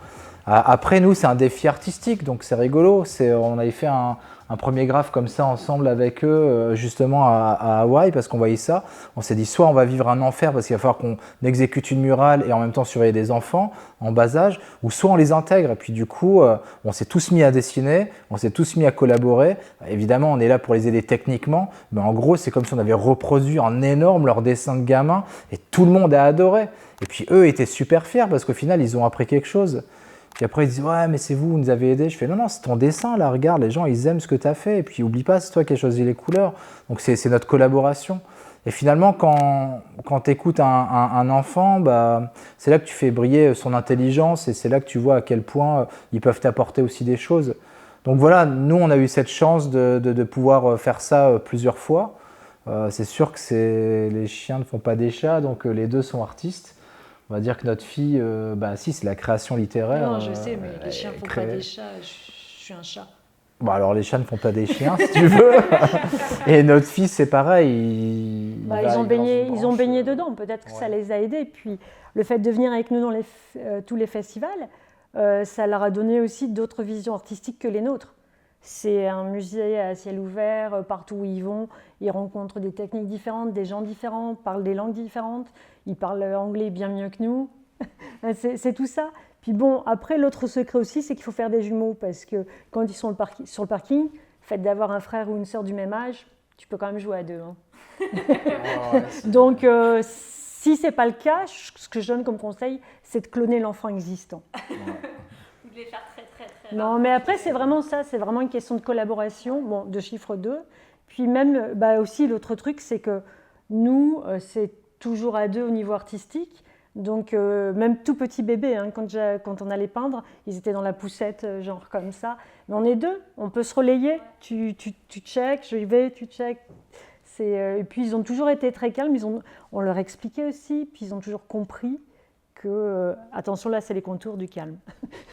Après, nous, c'est un défi artistique, donc c'est rigolo. On avait fait un premier graphe comme ça ensemble avec eux, justement à Hawaï, parce qu'on voyait ça. On s'est dit, soit on va vivre un enfer parce qu'il va falloir qu'on exécute une murale et en même temps surveiller des enfants en bas âge, ou soit on les intègre. Et puis du coup, on s'est tous mis à dessiner, on s'est tous mis à collaborer. Évidemment, on est là pour les aider techniquement, mais en gros, c'est comme si on avait reproduit en énorme leur dessin de gamin et tout le monde a adoré. Et puis eux étaient super fiers parce qu'au final, ils ont appris quelque chose. Puis après, ils disent « Ouais, mais c'est vous nous avez aidés. » Je fais « Non, c'est ton dessin, là, regarde, les gens, ils aiment ce que tu as fait. Et puis, oublie pas, c'est toi qui as choisi les couleurs. » Donc, c'est notre collaboration. Et finalement, quand tu écoutes un enfant, c'est là que tu fais briller son intelligence et c'est là que tu vois à quel point ils peuvent t'apporter aussi des choses. Donc voilà, nous, on a eu cette chance de pouvoir faire ça plusieurs fois. C'est sûr que les chiens ne font pas des chats, donc les deux sont artistes. On va dire que notre fille, si, c'est la création littéraire. Non, je sais, mais les chiens ne font pas des chats, je suis un chat. Bon, alors les chats ne font pas des chiens, si tu veux. Et notre fille, c'est pareil. Ils ont baigné dedans, peut-être que ça les a aidés. Puis le fait de venir avec nous dans tous les festivals, ça leur a donné aussi d'autres visions artistiques que les nôtres. C'est un musée à ciel ouvert, partout où ils vont, ils rencontrent des techniques différentes, des gens différents, parlent des langues différentes, ils parlent anglais bien mieux que nous, c'est tout ça. Puis bon, après l'autre secret aussi, c'est qu'il faut faire des jumeaux, parce que quand ils sont sur le parking, le fait d'avoir un frère ou une sœur du même âge, tu peux quand même jouer à deux. Donc si ce n'est pas le cas, ce que je donne comme conseil, c'est de cloner l'enfant existant. Ou de les faire très non, mais après, c'est vraiment ça, c'est vraiment une question de collaboration, de chiffre 2. Puis même, aussi, l'autre truc, c'est que nous, c'est toujours à deux au niveau artistique. Donc, même tout petit bébé, quand on allait peindre, ils étaient dans la poussette, genre comme ça. Mais on est deux, on peut se relayer. Tu check, je y vais, tu check. Et puis, ils ont toujours été très calmes, on leur expliquait aussi, puis ils ont toujours compris que, attention, là, c'est les contours du calme.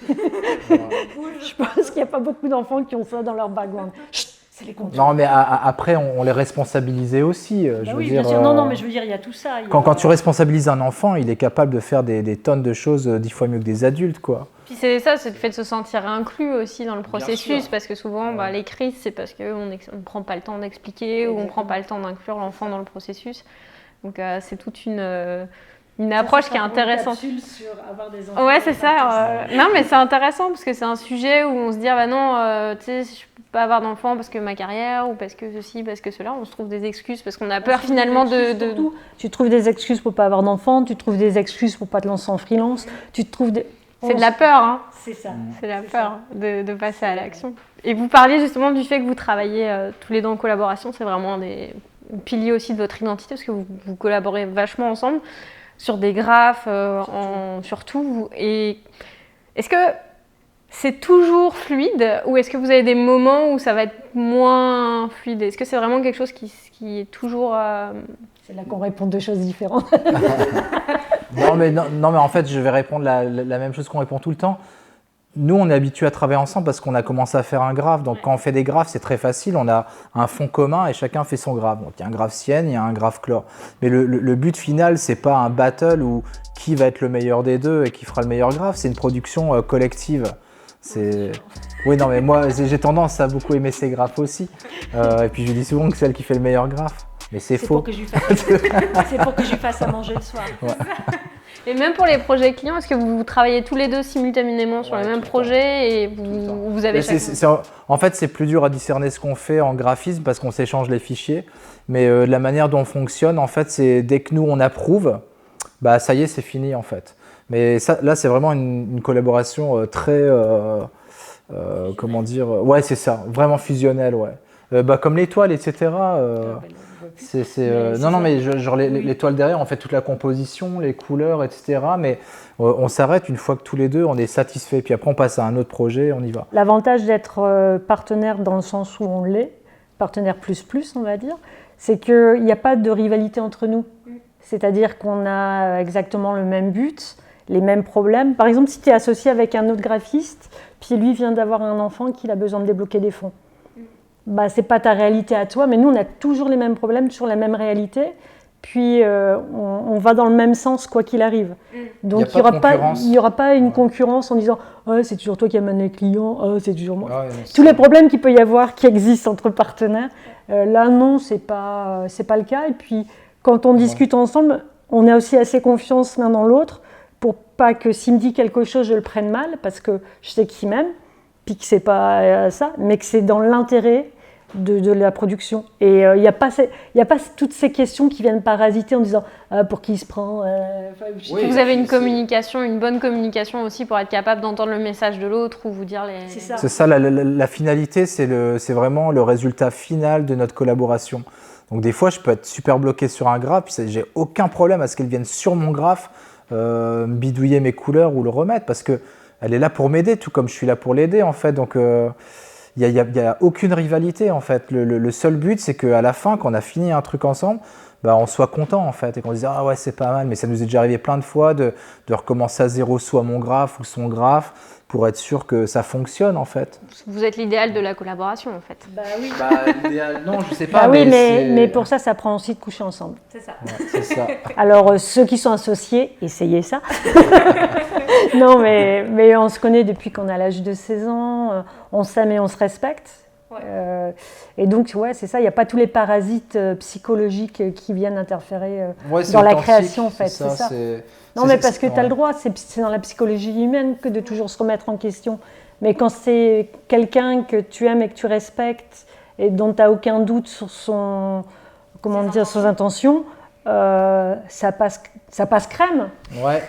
Je pense qu'il n'y a pas beaucoup d'enfants qui ont ça dans leur background. Chut, C'est les contours. Non, mais après, on les responsabilisait aussi. Bah je veux oui, dire, bien sûr. Non, mais je veux dire, il y a tout ça. Quand tu responsabilises un enfant, il est capable de faire des tonnes de choses 10 fois mieux que des adultes, quoi. Puis c'est ça, c'est le fait de se sentir inclus aussi dans le Bien processus, sûr. parce que souvent, les crises, c'est parce qu'on ne prend pas le temps d'expliquer ou on ne prend pas le temps d'inclure l'enfant dans le processus. Donc c'est toute une approche qui est intéressante. Sur avoir des enfants. Ouais, c'est ça. Non, mais c'est intéressant parce que c'est un sujet où on se dit, ah bah non, tu sais, je peux pas avoir d'enfant parce que ma carrière ou parce que ceci, parce que cela. On se trouve des excuses parce qu'on a peur finalement de... Tu trouves des excuses pour pas avoir d'enfant, tu trouves des excuses pour pas te lancer en freelance, tu te trouves des... C'est de la peur, hein. C'est ça. C'est la peur de passer à l'action. Et vous parliez justement du fait que vous travaillez tous les deux en collaboration. C'est vraiment des piliers aussi de votre identité parce que vous collaborez vachement ensemble sur des graphes, surtout. Et est-ce que c'est toujours fluide ou est-ce que vous avez des moments où ça va être moins fluide? Est-ce que c'est vraiment quelque chose qui est toujours... C'est là qu'on répond deux choses différentes. Non, mais en fait, je vais répondre la même chose qu'on répond tout le temps. Nous, on est habitués à travailler ensemble parce qu'on a commencé à faire un graphe. Donc, quand on fait des graphes, c'est très facile. On a un fond commun et chacun fait son graphe. Donc, il y a un graphe Sienne, il y a un graphe Chlore. Mais le but final, c'est pas un battle où qui va être le meilleur des deux et qui fera le meilleur graphe. C'est une production collective. Oui, non, mais moi, j'ai tendance à beaucoup aimer ces graphes aussi. Et puis, je dis souvent que c'est elle qui fait le meilleur graphe. Mais c'est faux. C'est pour que je lui fasse à manger le soir. Ouais. Et même pour les projets clients, est-ce que vous travaillez tous les deux simultanément sur le même projet et vous avez chacun... En fait, c'est plus dur à discerner ce qu'on fait en graphisme parce qu'on s'échange les fichiers. Mais la manière dont on fonctionne, en fait, c'est dès que nous, on approuve, bah ça y est, c'est fini, en fait. Mais ça, là, c'est vraiment une collaboration très... comment dire... Ouais, c'est ça, vraiment fusionnelle, ouais. Comme l'étoile, etc. Non, mais genre l'étoile derrière, on fait toute la composition, les couleurs, etc. Mais on s'arrête une fois que tous les deux, on est satisfait. Puis après, on passe à un autre projet, on y va. L'avantage d'être partenaire dans le sens où on l'est, partenaire plus, on va dire, c'est qu'il n'y a pas de rivalité entre nous. C'est-à-dire qu'on a exactement le même but, les mêmes problèmes. Par exemple, si tu es associé avec un autre graphiste, puis lui vient d'avoir un enfant qui a besoin de débloquer des fonds. Bah, c'est pas ta réalité à toi, mais nous on a toujours les mêmes problèmes, toujours la même réalité, puis on va dans le même sens quoi qu'il arrive. Donc il n'y aura pas une concurrence en disant oh, c'est toujours toi qui amène les clients, oh, c'est toujours moi. Ouais, tous les problèmes qu'il peut y avoir qui existent entre partenaires, là non, c'est pas le cas. Et puis quand on discute ensemble, on a aussi assez confiance l'un dans l'autre pour pas que s'il me dit quelque chose, je le prenne mal, parce que je sais qu'il m'aime, puis que c'est pas ça, mais que c'est dans l'intérêt de la production. Et il n'y a pas toutes ces questions qui viennent parasiter en disant pour qui il se prend. Oui, vous avez une bonne communication aussi pour être capable d'entendre le message de l'autre ou vous dire les... C'est ça, la finalité, c'est vraiment le résultat final de notre collaboration. Donc des fois, je peux être super bloqué sur un graphe, puis j'ai aucun problème à ce qu'elle vienne sur mon graphe bidouiller mes couleurs ou le remettre, parce que elle est là pour m'aider, tout comme je suis là pour l'aider en fait. Donc il n'y a aucune rivalité en fait. Le seul but, c'est qu'à la fin, quand on a fini un truc ensemble, bah, on soit content en fait et qu'on se dise ah ouais c'est pas mal. Mais ça nous est déjà arrivé plein de fois de recommencer à zéro, soit mon graphe ou son graphe, pour être sûr que ça fonctionne en fait. Vous êtes l'idéal de la collaboration en fait. Bah oui. L'idéal, non, je sais pas. Bah oui, mais pour ça, ça prend aussi de coucher ensemble. C'est ça. Ouais, c'est ça. Alors ceux qui sont associés, essayez ça. Non, mais on se connaît depuis qu'on a l'âge de 16 ans, on s'aime et on se respecte. Ouais. Et donc, ouais, c'est ça, il n'y a pas tous les parasites psychologiques qui viennent interférer dans la création, en fait. C'est ça. Non, mais parce que tu as le droit, c'est dans la psychologie humaine que de toujours se remettre en question. Mais quand c'est quelqu'un que tu aimes et que tu respectes et dont tu n'as aucun doute sur son intentions, ça passe crème. Ouais,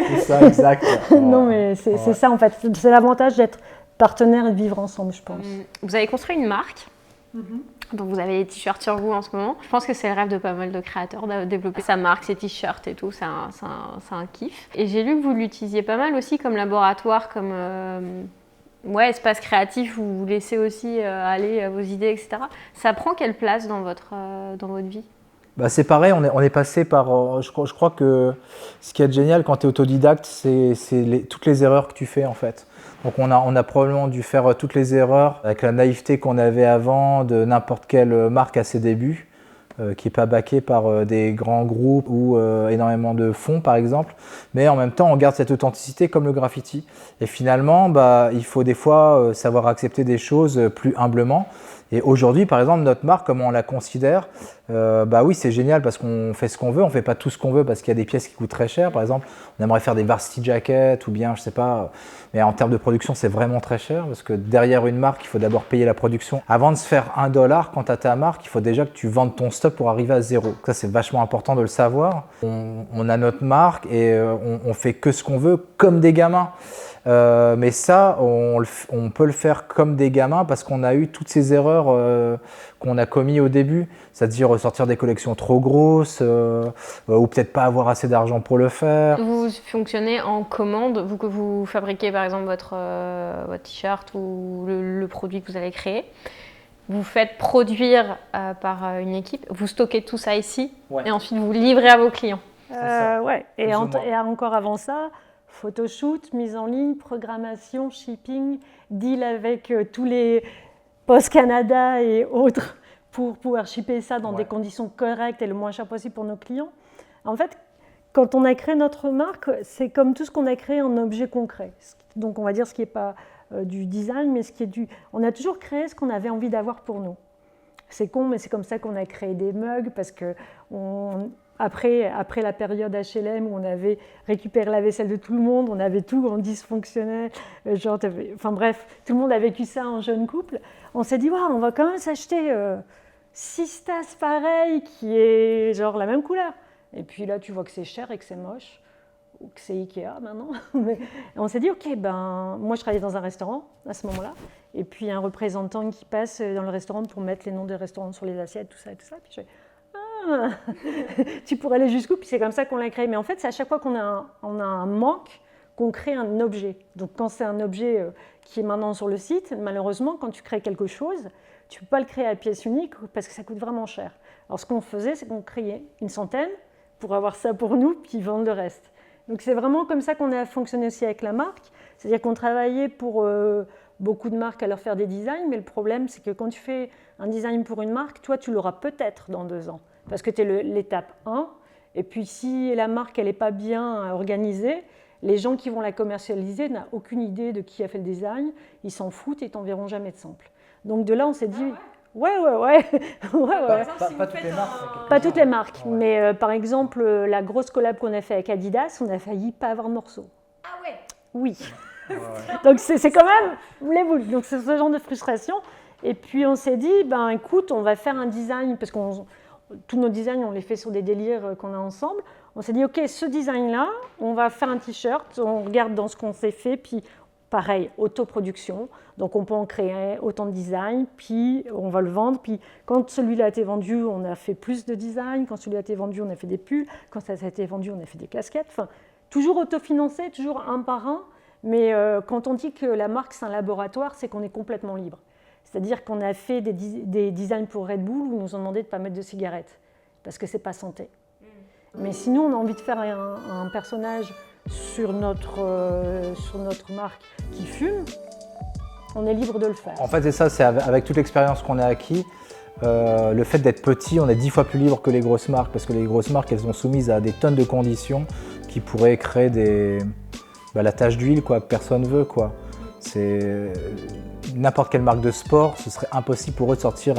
c'est ça, exact. Non, mais c'est ça, en fait. C'est l'avantage d'être partenaire et de vivre ensemble, je pense. Vous avez construit une marque. Donc vous avez les t-shirts sur vous en ce moment. Je pense que c'est le rêve de pas mal de créateurs de développer sa marque, ses t-shirts et tout, c'est un kiff. Et j'ai lu que vous l'utilisiez pas mal aussi comme laboratoire, comme espace créatif où vous laissez aussi aller vos idées, etc. Ça prend quelle place dans votre vie ? Bah, c'est pareil, on est passé par. Je crois que ce qui est génial quand tu es autodidacte, c'est toutes les erreurs que tu fais en fait. Donc on a probablement dû faire toutes les erreurs avec la naïveté qu'on avait avant de n'importe quelle marque à ses débuts, qui n'est pas backée par des grands groupes ou énormément de fonds par exemple. Mais en même temps, on garde cette authenticité comme le graffiti. Et finalement, bah, il faut des fois savoir accepter des choses plus humblement. Et aujourd'hui, par exemple, notre marque, comment on la considère, bah oui, c'est génial parce qu'on fait ce qu'on veut, on ne fait pas tout ce qu'on veut parce qu'il y a des pièces qui coûtent très cher. Par exemple, on aimerait faire des varsity jackets ou bien, je sais pas, mais en termes de production, c'est vraiment très cher parce que derrière une marque, il faut d'abord payer la production. Avant de se faire $1 quand tu as ta marque, il faut déjà que tu vendes ton stock pour arriver à 0. Ça, c'est vachement important de le savoir. On a notre marque et on fait que ce qu'on veut comme des gamins. Mais ça, on peut le faire comme des gamins parce qu'on a eu toutes ces erreurs qu'on a commises au début, c'est-à-dire ressortir des collections trop grosses ou peut-être pas avoir assez d'argent pour le faire. Vous fonctionnez en commande, vous que vous fabriquez par exemple votre t-shirt ou le produit que vous allez créer. Vous faites produire par une équipe, vous stockez tout ça ici et ensuite vous livrez à vos clients. Ouais. Et encore avant ça, photoshoot, mise en ligne, programmation, shipping, deal avec tous les Post Canada et autres pour pouvoir shipper ça dans des conditions correctes et le moins cher possible pour nos clients. En fait, quand on a créé notre marque, c'est comme tout ce qu'on a créé en objet concret. Donc on va dire ce qui n'est pas du design, mais ce qui est du... On a toujours créé ce qu'on avait envie d'avoir pour nous. C'est con, mais c'est comme ça qu'on a créé des mugs parce que après la période HLM où on avait récupéré la vaisselle de tout le monde, on avait tout en dysfonctionnel, enfin bref, tout le monde a vécu ça en jeune couple. On s'est dit, on va quand même s'acheter 6 tasses pareilles qui est genre la même couleur. Et puis là, tu vois que c'est cher et que c'est moche, ou que c'est Ikea maintenant. Mais on s'est dit, ok, moi je travaillais dans un restaurant à ce moment-là, et puis un représentant qui passe dans le restaurant pour mettre les noms des restaurants sur les assiettes, tout ça et tout ça. Puis je fais, tu pourrais aller jusqu'où? Puis c'est comme ça qu'on l'a créé. Mais en fait, c'est à chaque fois qu'on a un manque qu'on crée un objet. Donc quand c'est un objet qui est maintenant sur le site, malheureusement, quand tu crées quelque chose, tu ne peux pas le créer à pièce unique parce que ça coûte vraiment cher. Alors ce qu'on faisait, c'est qu'on créait une centaine pour avoir ça pour nous, puis vendre le reste. Donc c'est vraiment comme ça qu'on a fonctionné aussi avec la marque. C'est-à-dire qu'on travaillait pour beaucoup de marques à leur faire des designs, mais le problème, c'est que quand tu fais un design pour une marque, toi, tu l'auras peut-être dans 2 ans. Parce que tu es l'étape 1, et puis si la marque elle n'est pas bien organisée, les gens qui vont la commercialiser n'ont aucune idée de qui a fait le design, ils s'en foutent et ils t'enverront jamais de sample. Donc de là on s'est dit, ouais. Pas toutes les marques. Pas toutes les marques, mais par exemple la grosse collab qu'on a fait avec Adidas, on a failli pas avoir de morceaux. Ah ouais. Oui. Donc c'est quand même les boules. Donc c'est ce genre de frustration. Et puis on s'est dit, écoute, on va faire un design, parce que tous nos designs, on les fait sur des délires qu'on a ensemble. On s'est dit, ok, ce design-là, on va faire un t-shirt, on regarde dans ce qu'on s'est fait, puis pareil, autoproduction. Donc on peut en créer autant de designs, puis on va le vendre. Puis quand celui-là a été vendu, on a fait plus de designs. Quand celui-là a été vendu, on a fait des pulls. Quand ça a été vendu, on a fait des casquettes. Enfin, toujours autofinancé, toujours un par un. Mais quand on dit que la marque, c'est un laboratoire, c'est qu'on est complètement libre. C'est-à-dire qu'on a fait des designs pour Red Bull où ils nous ont demandé de ne pas mettre de cigarettes, parce que ce n'est pas santé. Mais sinon, on a envie de faire un personnage sur notre marque qui fume, on est libre de le faire. En fait, c'est ça, c'est avec toute l'expérience qu'on a acquis, le fait d'être petit, on est 10 fois plus libre que les grosses marques, parce que les grosses marques, elles sont soumises à des tonnes de conditions qui pourraient créer la tache d'huile que personne ne veut. C'est n'importe quelle marque de sport, ce serait impossible pour eux de sortir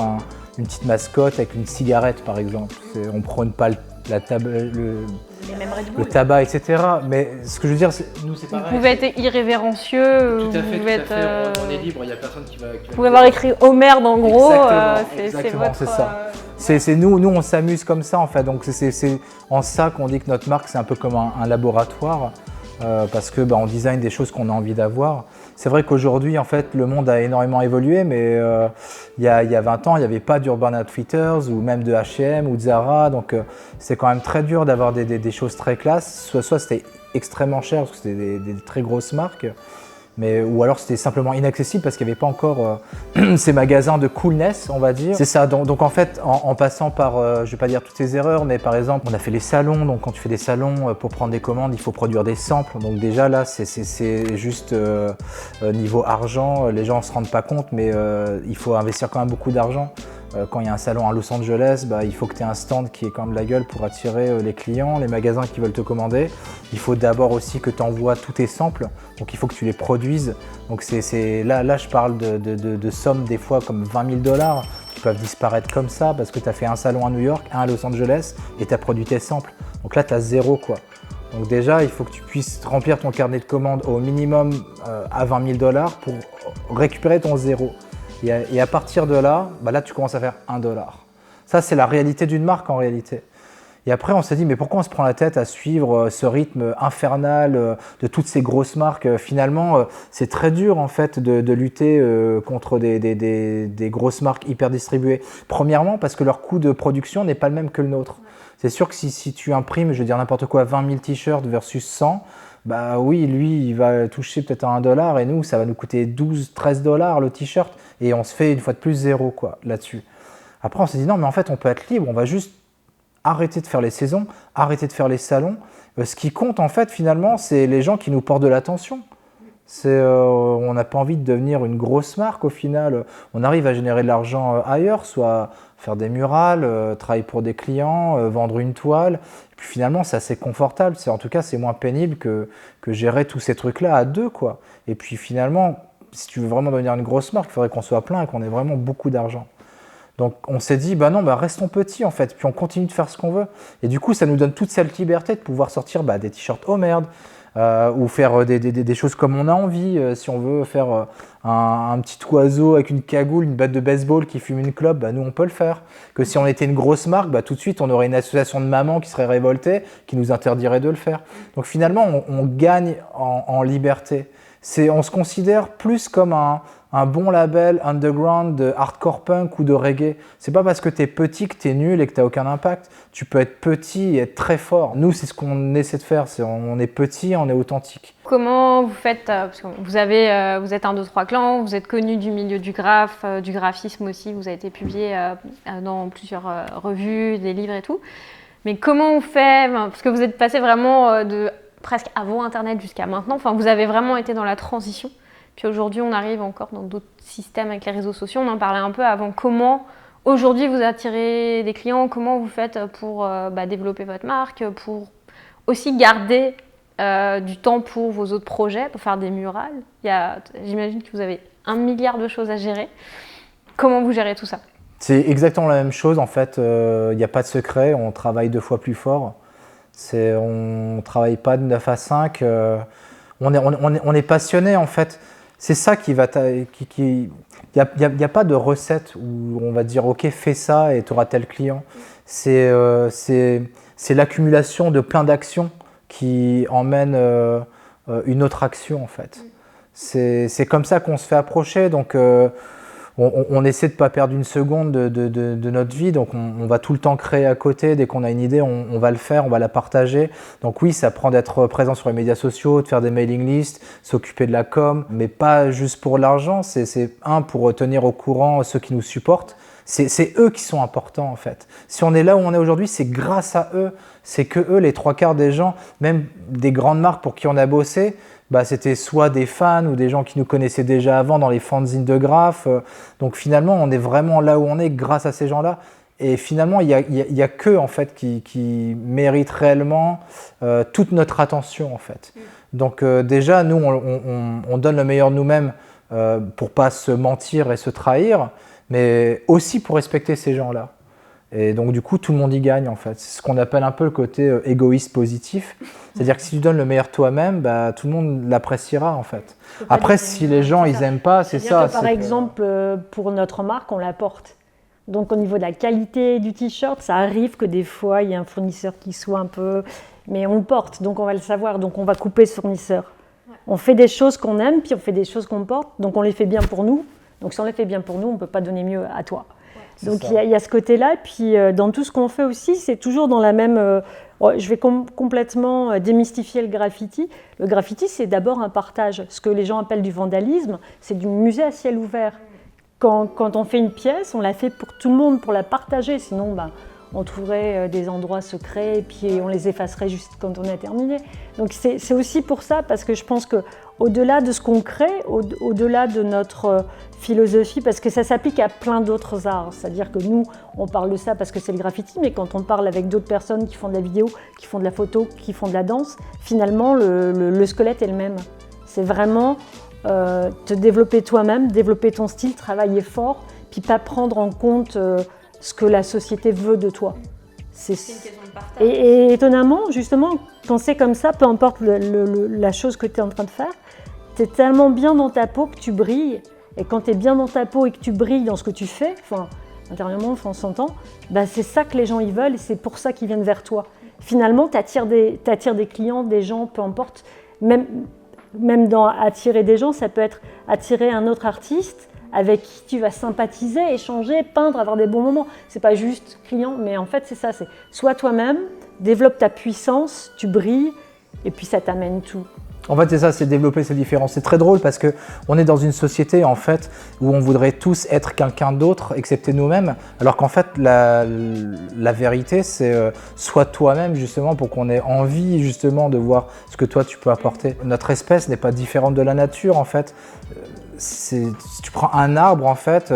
une petite mascotte avec une cigarette par exemple. On ne prône pas le tabac, etc. Mais ce que je veux dire, nous c'est pareil. Vous pouvez être irrévérencieux, tout à fait. On est libre, il n'y a personne qui va... Vous pouvez avoir écrit Homer en gros, exactement, c'est ça. Nous on s'amuse comme ça en fait, donc c'est en ça qu'on dit que notre marque c'est un peu comme un laboratoire. Parce que on design des choses qu'on a envie d'avoir. C'est vrai qu'aujourd'hui, en fait, le monde a énormément évolué, mais il y a 20 ans, il n'y avait pas d'Urban Outfitters ou même de H&M ou de Zara, donc c'est quand même très dur d'avoir des choses très classe. Soit c'était extrêmement cher, parce que c'était des très grosses marques, ou alors c'était simplement inaccessible parce qu'il n'y avait pas encore ces magasins de coolness, on va dire. C'est ça, donc en fait, en passant par, je ne vais pas dire toutes ces erreurs, mais par exemple, on a fait les salons, donc quand tu fais des salons, pour prendre des commandes, il faut produire des samples. Donc déjà là, c'est juste niveau argent, les gens ne se rendent pas compte, mais il faut investir quand même beaucoup d'argent. Quand il y a un salon à Los Angeles, il faut que tu aies un stand qui ait quand même la gueule pour attirer les clients, les magasins qui veulent te commander. Il faut d'abord aussi que tu envoies tous tes samples, donc il faut que tu les produises. Donc là, je parle de sommes des fois comme 20 000 $ qui peuvent disparaître comme ça parce que tu as fait un salon à New York, un à Los Angeles et tu as produit tes samples. Donc là, tu as zéro quoi. Donc déjà, il faut que tu puisses remplir ton carnet de commandes au minimum à 20 000 $ pour récupérer ton zéro. Et à partir de là, là tu commences à faire $1. Ça, c'est la réalité d'une marque en réalité. Et après, on s'est dit, mais pourquoi on se prend la tête à suivre ce rythme infernal de toutes ces grosses marques? Finalement, c'est très dur en fait de lutter contre des grosses marques hyper distribuées. Premièrement, parce que leur coût de production n'est pas le même que le nôtre. C'est sûr que si tu imprimes, je veux dire n'importe quoi, 20 000 t-shirts versus 100, oui, lui, il va toucher peut-être à $1 et nous, ça va nous coûter 12-13 $ le t-shirt et on se fait une fois de plus zéro quoi là-dessus. Après, on s'est dit non, mais en fait, on peut être libre, on va juste arrêter de faire les saisons, arrêter de faire les salons. Ce qui compte en fait, finalement, c'est les gens qui nous portent de l'attention. On n'a pas envie de devenir une grosse marque au final. On arrive à générer de l'argent ailleurs, soit faire des murales, travailler pour des clients, vendre une toile. Et puis finalement, c'est assez confortable. En tout cas, c'est moins pénible que gérer tous ces trucs-là à deux, quoi. Et puis finalement, si tu veux vraiment devenir une grosse marque, il faudrait qu'on soit plein et qu'on ait vraiment beaucoup d'argent. Donc on s'est dit, non, restons petits en fait, puis on continue de faire ce qu'on veut. Et du coup, ça nous donne toute cette liberté de pouvoir sortir des t-shirts oh merde, ou faire des choses comme on a envie. Si on veut faire un petit oiseau avec une cagoule, une batte de baseball qui fume une clope, nous on peut le faire. Que si on était une grosse marque, tout de suite on aurait une association de mamans qui serait révoltée, qui nous interdirait de le faire. Donc finalement, on gagne en liberté. On se considère plus comme un bon label underground de hardcore punk ou de reggae. C'est pas parce que tu es petit que tu es nul et que tu n'as aucun impact. Tu peux être petit et être très fort. Nous, c'est ce qu'on essaie de faire. On est petit, on est authentique. Comment vous faites, parce que vous êtes un 2-3 clans, vous êtes connu du milieu du graphisme aussi, vous avez été publié dans plusieurs revues, des livres et tout. Mais comment on fait, parce que vous êtes passé vraiment de presque avant Internet jusqu'à maintenant, vous avez vraiment été dans la transition. Puis aujourd'hui, on arrive encore dans d'autres systèmes avec les réseaux sociaux. On en parlait un peu avant. Comment aujourd'hui vous attirez des clients? Comment vous faites pour développer votre marque, pour aussi garder du temps pour vos autres projets, pour faire des murales? J'imagine que vous avez 1 milliard de choses à gérer. Comment vous gérez tout ça? C'est exactement la même chose en fait. Il n'y a pas de secret. On travaille 2 fois plus fort. On ne travaille pas de 9 à 5. On est passionné en fait. C'est ça qui va... Il n'y a pas de recette où on va dire « Ok, fais ça et tu auras tel client ». C'est l'accumulation de plein d'actions qui emmènent une autre action en fait. C'est comme ça qu'on se fait approcher. Donc on essaie de ne pas perdre une seconde de notre vie, donc on va tout le temps créer à côté. Dès qu'on a une idée, on va le faire, on va la partager. Donc oui, ça prend d'être présent sur les médias sociaux, de faire des mailing lists, s'occuper de la com, mais pas juste pour l'argent, c'est pour tenir au courant ceux qui nous supportent. C'est eux qui sont importants en fait. Si on est là où on est aujourd'hui, c'est grâce à eux. C'est que eux, les 3/4 des gens, même des grandes marques pour qui on a bossé, c'était soit des fans ou des gens qui nous connaissaient déjà avant dans les fanzines de graphes. Donc finalement, on est vraiment là où on est grâce à ces gens-là. Et finalement, il y a qu'eux en fait qui méritent réellement toute notre attention en fait. Donc déjà, nous, on donne le meilleur de nous-mêmes pour pas se mentir et se trahir, mais aussi pour respecter ces gens-là. Et donc du coup, tout le monde y gagne en fait. C'est ce qu'on appelle un peu le côté égoïste positif. C'est-à-dire que si tu donnes le meilleur toi-même, tout le monde l'appréciera en fait. Après, si les gens ils aiment pas, c'est ça. Par exemple, pour notre marque, on la porte. Donc au niveau de la qualité du t-shirt, ça arrive que des fois, il y a un fournisseur qui soit un peu... Mais on le porte, donc on va le savoir. Donc on va couper ce fournisseur. Ouais. On fait des choses qu'on aime, puis on fait des choses qu'on porte. Donc on les fait bien pour nous. Donc si on les fait bien pour nous, on ne peut pas donner mieux à toi. Donc il y a ce côté-là, et puis dans tout ce qu'on fait aussi, c'est toujours dans la même... je vais complètement démystifier le graffiti. Le graffiti, c'est d'abord un partage. Ce que les gens appellent du vandalisme, c'est du musée à ciel ouvert. Quand on fait une pièce, on la fait pour tout le monde, pour la partager, sinon on trouverait des endroits secrets et puis on les effacerait juste quand on a terminé. Donc c'est aussi pour ça, parce que je pense qu'au-delà de ce qu'on crée, au-delà de notre philosophie, parce que ça s'applique à plein d'autres arts, c'est-à-dire que nous, on parle de ça parce que c'est le graffiti, mais quand on parle avec d'autres personnes qui font de la vidéo, qui font de la photo, qui font de la danse, finalement, le squelette est le même. C'est vraiment te développer toi-même, développer ton style, travailler fort, puis pas prendre en compte ce que la société veut de toi. C'est une question de partage. Et étonnamment, justement, quand c'est comme ça, peu importe la chose que tu es en train de faire, tu es tellement bien dans ta peau que tu brilles. Et quand tu es bien dans ta peau et que tu brilles dans ce que tu fais, intérieurement, on s'entend, c'est ça que les gens ils veulent et c'est pour ça qu'ils viennent vers toi. Finalement, tu attires des clients, des gens, peu importe. Même dans attirer des gens, ça peut être attirer un autre artiste avec qui tu vas sympathiser, échanger, peindre, avoir des bons moments. C'est pas juste client, mais en fait c'est ça, c'est sois toi-même, développe ta puissance, tu brilles, et puis ça t'amène tout. En fait, c'est ça, c'est développer ces différences. C'est très drôle parce qu'on est dans une société en fait où on voudrait tous être quelqu'un d'autre, excepté nous-mêmes, alors qu'en fait, la vérité, c'est sois toi-même justement pour qu'on ait envie justement de voir ce que toi tu peux apporter. Notre espèce n'est pas différente de la nature en fait. Si tu prends un arbre en fait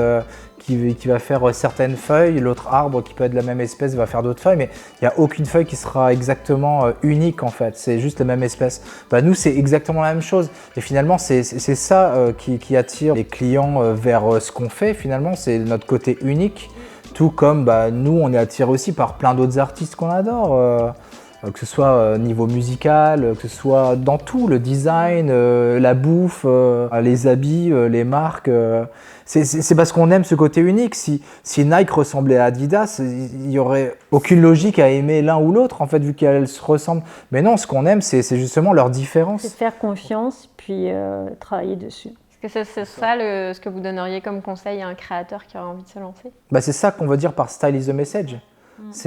qui va faire certaines feuilles, l'autre arbre qui peut être de la même espèce va faire d'autres feuilles, mais il n'y a aucune feuille qui sera exactement unique en fait, c'est juste la même espèce. Nous c'est exactement la même chose et finalement c'est ça qui attire les clients vers ce qu'on fait finalement, c'est notre côté unique, tout comme nous on est attirés aussi par plein d'autres artistes qu'on adore. Que ce soit niveau musical, que ce soit dans tout, le design, la bouffe, les habits, les marques. C'est parce qu'on aime ce côté unique. Si Nike ressemblait à Adidas, il n'y aurait aucune logique à aimer l'un ou l'autre, en fait, vu qu'elles se ressemblent. Mais non, ce qu'on aime, c'est justement leur différence. C'est faire confiance, puis travailler dessus. Est-ce que c'est ça ce que vous donneriez comme conseil à un créateur qui aurait envie de se lancer ? C'est ça qu'on veut dire par style is the message.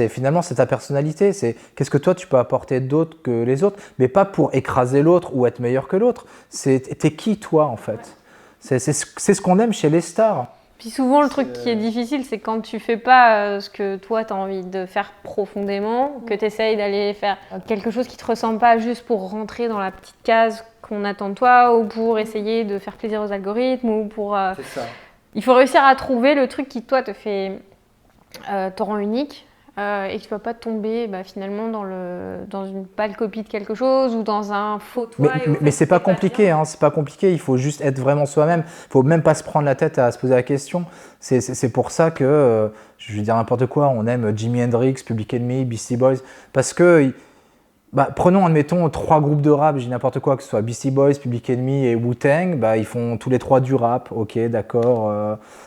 Finalement, c'est ta personnalité, c'est qu'est-ce que toi tu peux apporter d'autre que les autres, mais pas pour écraser l'autre ou être meilleur que l'autre. T'es qui toi en fait ? C'est ce qu'on aime chez les stars. Puis souvent le truc qui est difficile, c'est quand tu fais pas ce que toi tu as envie de faire profondément, que tu essayes d'aller faire quelque chose qui te ressemble pas juste pour rentrer dans la petite case qu'on attend de toi ou pour essayer de faire plaisir aux algorithmes ou pour... C'est ça. Il faut réussir à trouver le truc qui toi te rend unique. Et que tu ne vas pas tomber finalement dans une pâle copie de quelque chose ou dans un faux toi. Mais c'est pas compliqué, hein, c'est pas compliqué, il faut juste être vraiment soi-même. Il faut même pas se prendre la tête à se poser la question. C'est pour ça que, je vais dire n'importe quoi, on aime Jimi Hendrix, Public Enemy, Beastie Boys, parce que, prenons admettons 3 groupes de rap, je dis n'importe quoi, que ce soit Beastie Boys, Public Enemy et Wu-Tang, ils font tous les 3 du rap, ok, d'accord,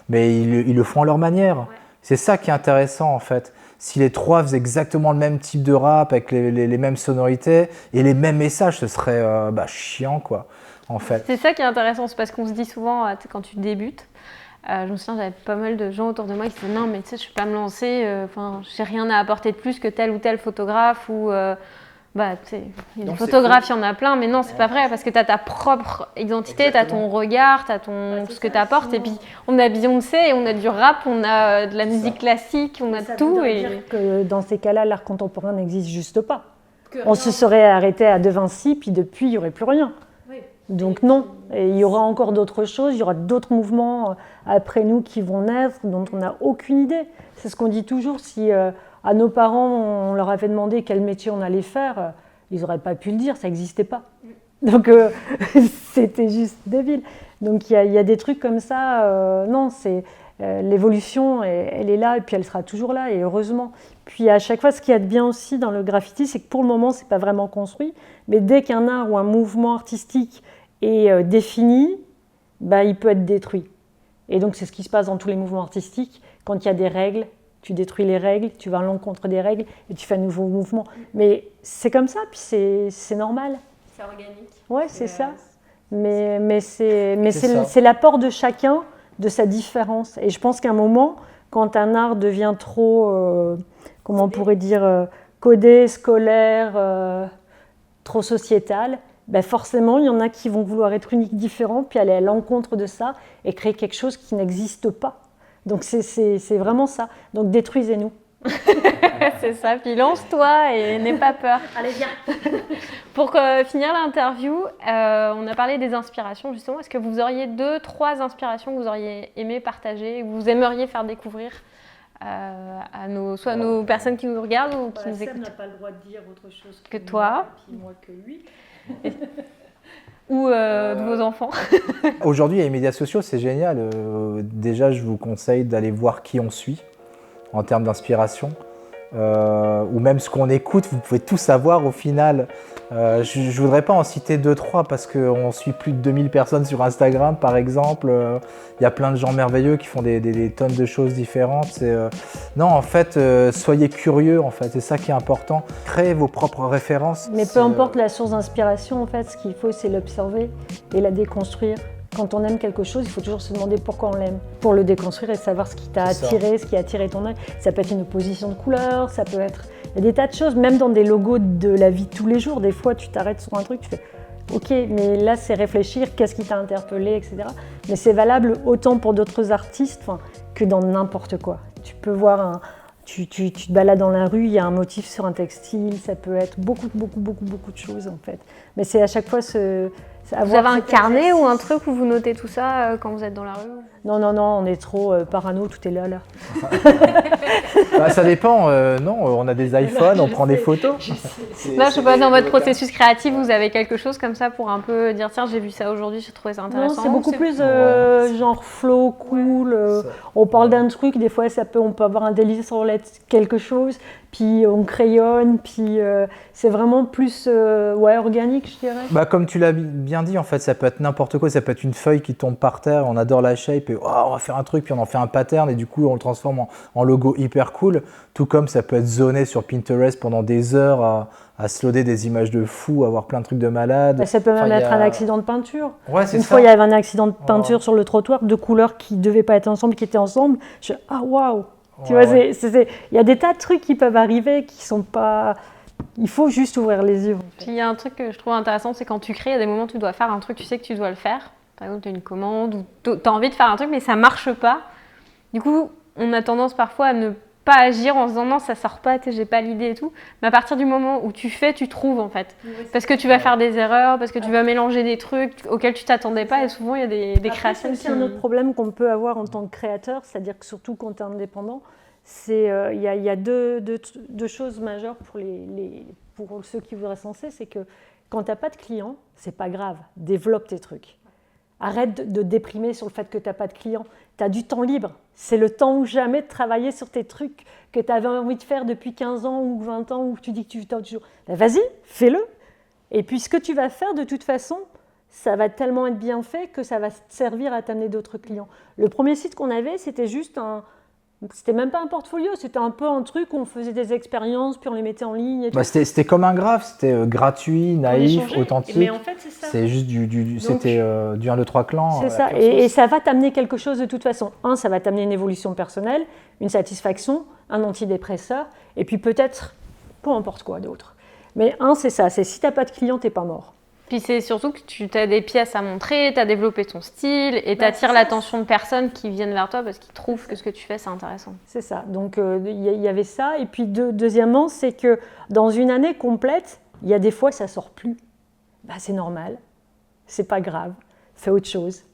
mais ils le font à leur manière. Ouais. C'est ça qui est intéressant en fait. Si les 3 faisaient exactement le même type de rap avec les mêmes sonorités et les mêmes messages, ce serait chiant quoi, en fait. C'est ça qui est intéressant, c'est parce qu'on se dit souvent quand tu débutes, je me souviens, j'avais pas mal de gens autour de moi qui disaient non mais tu sais je peux pas me lancer, j'ai rien à apporter de plus que tel ou tel photographe ou il y a des photographes, il y en a plein, mais non, c'est pas vrai, parce que tu as ta propre identité, tu as ton regard, tu as ce que tu apportes, et puis on a Beyoncé, on a du rap, on a de la musique classique, on a tout. Ça veut dire que dans ces cas-là, l'art contemporain n'existe juste pas. On se serait arrêté à De Vinci, puis depuis, il n'y aurait plus rien. Oui. Donc non, et il y aura encore d'autres choses, il y aura d'autres mouvements après nous qui vont naître, dont on n'a aucune idée. C'est ce qu'on dit toujours, si... à nos parents, on leur avait demandé quel métier on allait faire, ils n'auraient pas pu le dire, ça n'existait pas. Donc c'était juste débile. Donc il y a des trucs comme ça, non, l'évolution, elle est là et puis elle sera toujours là, et heureusement. Puis à chaque fois, ce qu'il y a de bien aussi dans le graffiti, c'est que pour le moment, ce n'est pas vraiment construit, mais dès qu'un art ou un mouvement artistique est défini, il peut être détruit. Et donc c'est ce qui se passe dans tous les mouvements artistiques, quand il y a des règles, tu détruis les règles, tu vas à l'encontre des règles et tu fais un nouveau mouvement. Mais c'est comme ça, puis c'est normal. C'est organique. Ouais, c'est ça. Mais c'est l'apport de chacun de sa différence. Et je pense qu'à un moment, quand un art devient trop, comment on pourrait dire, codé, scolaire, trop sociétal, ben forcément, il y en a qui vont vouloir être uniques, différents, puis aller à l'encontre de ça et créer quelque chose qui n'existe pas. Donc c'est vraiment ça. Donc détruisez-nous. C'est ça, puis lance-toi et n'aie pas peur. Allez, viens. Pour finir l'interview, on a parlé des inspirations justement. Est-ce que vous auriez 2-3 inspirations que vous auriez aimé partager, que vous aimeriez faire découvrir à nos personnes qui nous regardent ou qui nous écoutent? Sam n'a pas le droit de dire autre chose que toi, et puis moi que lui. ou de vos enfants. Aujourd'hui, les médias sociaux, c'est génial. Déjà, je vous conseille d'aller voir qui on suit en termes d'inspiration. Ou même ce qu'on écoute, vous pouvez tout savoir au final. Je ne voudrais pas en citer 2-3 parce qu'on suit plus de 2000 personnes sur Instagram par exemple. Il y a plein de gens merveilleux qui font des tonnes de choses différentes. Non, en fait, soyez curieux, en fait, c'est ça qui est important. Créez vos propres références. Mais peu importe la source d'inspiration, en fait, ce qu'il faut, c'est l'observer et la déconstruire. Quand on aime quelque chose, il faut toujours se demander pourquoi on l'aime, pour le déconstruire et savoir ce qui t'a attiré, ce qui a attiré ton œil. Ça peut être une opposition de couleurs, ça peut être... Il y a des tas de choses, même dans des logos de la vie de tous les jours. Des fois, tu t'arrêtes sur un truc, tu fais OK, mais là, c'est réfléchir, qu'est-ce qui t'a interpellé, etc. Mais c'est valable autant pour d'autres artistes que dans n'importe quoi. Tu peux voir tu te balades dans la rue, il y a un motif sur un textile, ça peut être beaucoup de choses en fait. Mais c'est à chaque fois vous avez un carnet ou un truc où vous notez tout ça quand vous êtes dans la rue? Non, on est trop parano, tout est là. Bah, ça dépend, non, on a des iPhones, on prend des photos. Non, je sais pas, dans votre processus créatif, vous avez quelque chose comme ça pour un peu dire tiens, j'ai vu ça aujourd'hui, j'ai trouvé ça intéressant. Non, c'est beaucoup plus genre flow, cool. On parle d'un truc, des fois on peut avoir un délice sur quelque chose, puis on crayonne, puis c'est vraiment plus organique, je dirais. Bah, comme tu l'as bien dit, en fait, ça peut être n'importe quoi, ça peut être une feuille qui tombe par terre, on adore la shape, et on va faire un truc, puis on en fait un pattern, et du coup on le transforme en logo hyper cool, tout comme ça peut être zoné sur Pinterest pendant des heures à se loader des images de fous, avoir plein de trucs de malades. Ça peut même être un accident de peinture. Ouais, c'est une ça. fois, il y avait un accident de peinture sur le trottoir, deux couleurs qui ne devaient pas être ensemble, qui étaient ensemble. Je dis, ah waouh! Tu vois, il y a des tas de trucs qui peuvent arriver qui sont pas... Il faut juste ouvrir les yeux. Puis il y a un truc que je trouve intéressant, c'est quand tu crées, il y a des moments où tu dois faire un truc, tu sais que tu dois le faire. Par exemple, tu as une commande ou tu as envie de faire un truc, mais ça ne marche pas. Du coup, on a tendance parfois à ne pas agir en se disant non, ça ne sort pas, j'ai pas l'idée et tout. Mais à partir du moment où tu fais, tu trouves en fait. Oui, parce que tu vas faire des erreurs, parce que tu vas mélanger des trucs auxquels tu t'attendais pas. Et souvent, il y a des créations. C'est un autre problème qu'on peut avoir en tant que créateur, c'est-à-dire que surtout quand tu es indépendant, il y a deux choses majeures pour ceux qui voudraient se lancer, c'est que quand tu n'as pas de clients, c'est pas grave, développe tes trucs. Arrête de déprimer sur le fait que tu n'as pas de clients. Tu as du temps libre. C'est le temps ou jamais de travailler sur tes trucs que tu avais envie de faire depuis 15 ans ou 20 ans, ou tu dis que tu t'as toujours. Ben vas-y, fais-le. Et puis ce que tu vas faire, de toute façon, ça va tellement être bien fait que ça va te servir à t'amener d'autres clients. Le premier site qu'on avait, c'était juste c'était même pas un portfolio, c'était un peu un truc où on faisait des expériences, puis on les mettait en ligne. Et tout. C'était comme un graphe, c'était gratuit, naïf, authentique. Mais en fait, c'est ça. C'est juste c'était du 1, 2, 3 clans. C'est ça, et ça va t'amener quelque chose de toute façon. Ça va t'amener une évolution personnelle, une satisfaction, un antidépresseur, et puis peut-être, peu importe quoi d'autre. Mais c'est ça, c'est si t'as pas de client, t'es pas mort. Puis c'est surtout que tu as des pièces à montrer, tu as développé ton style et tu attires l'attention de personnes qui viennent vers toi parce qu'ils trouvent que ce que tu fais, c'est intéressant. C'est ça. Donc il y avait ça. Et puis deuxièmement, c'est que dans une année complète, il y a des fois, ça ne sort plus. C'est normal. C'est pas grave. Fais autre chose.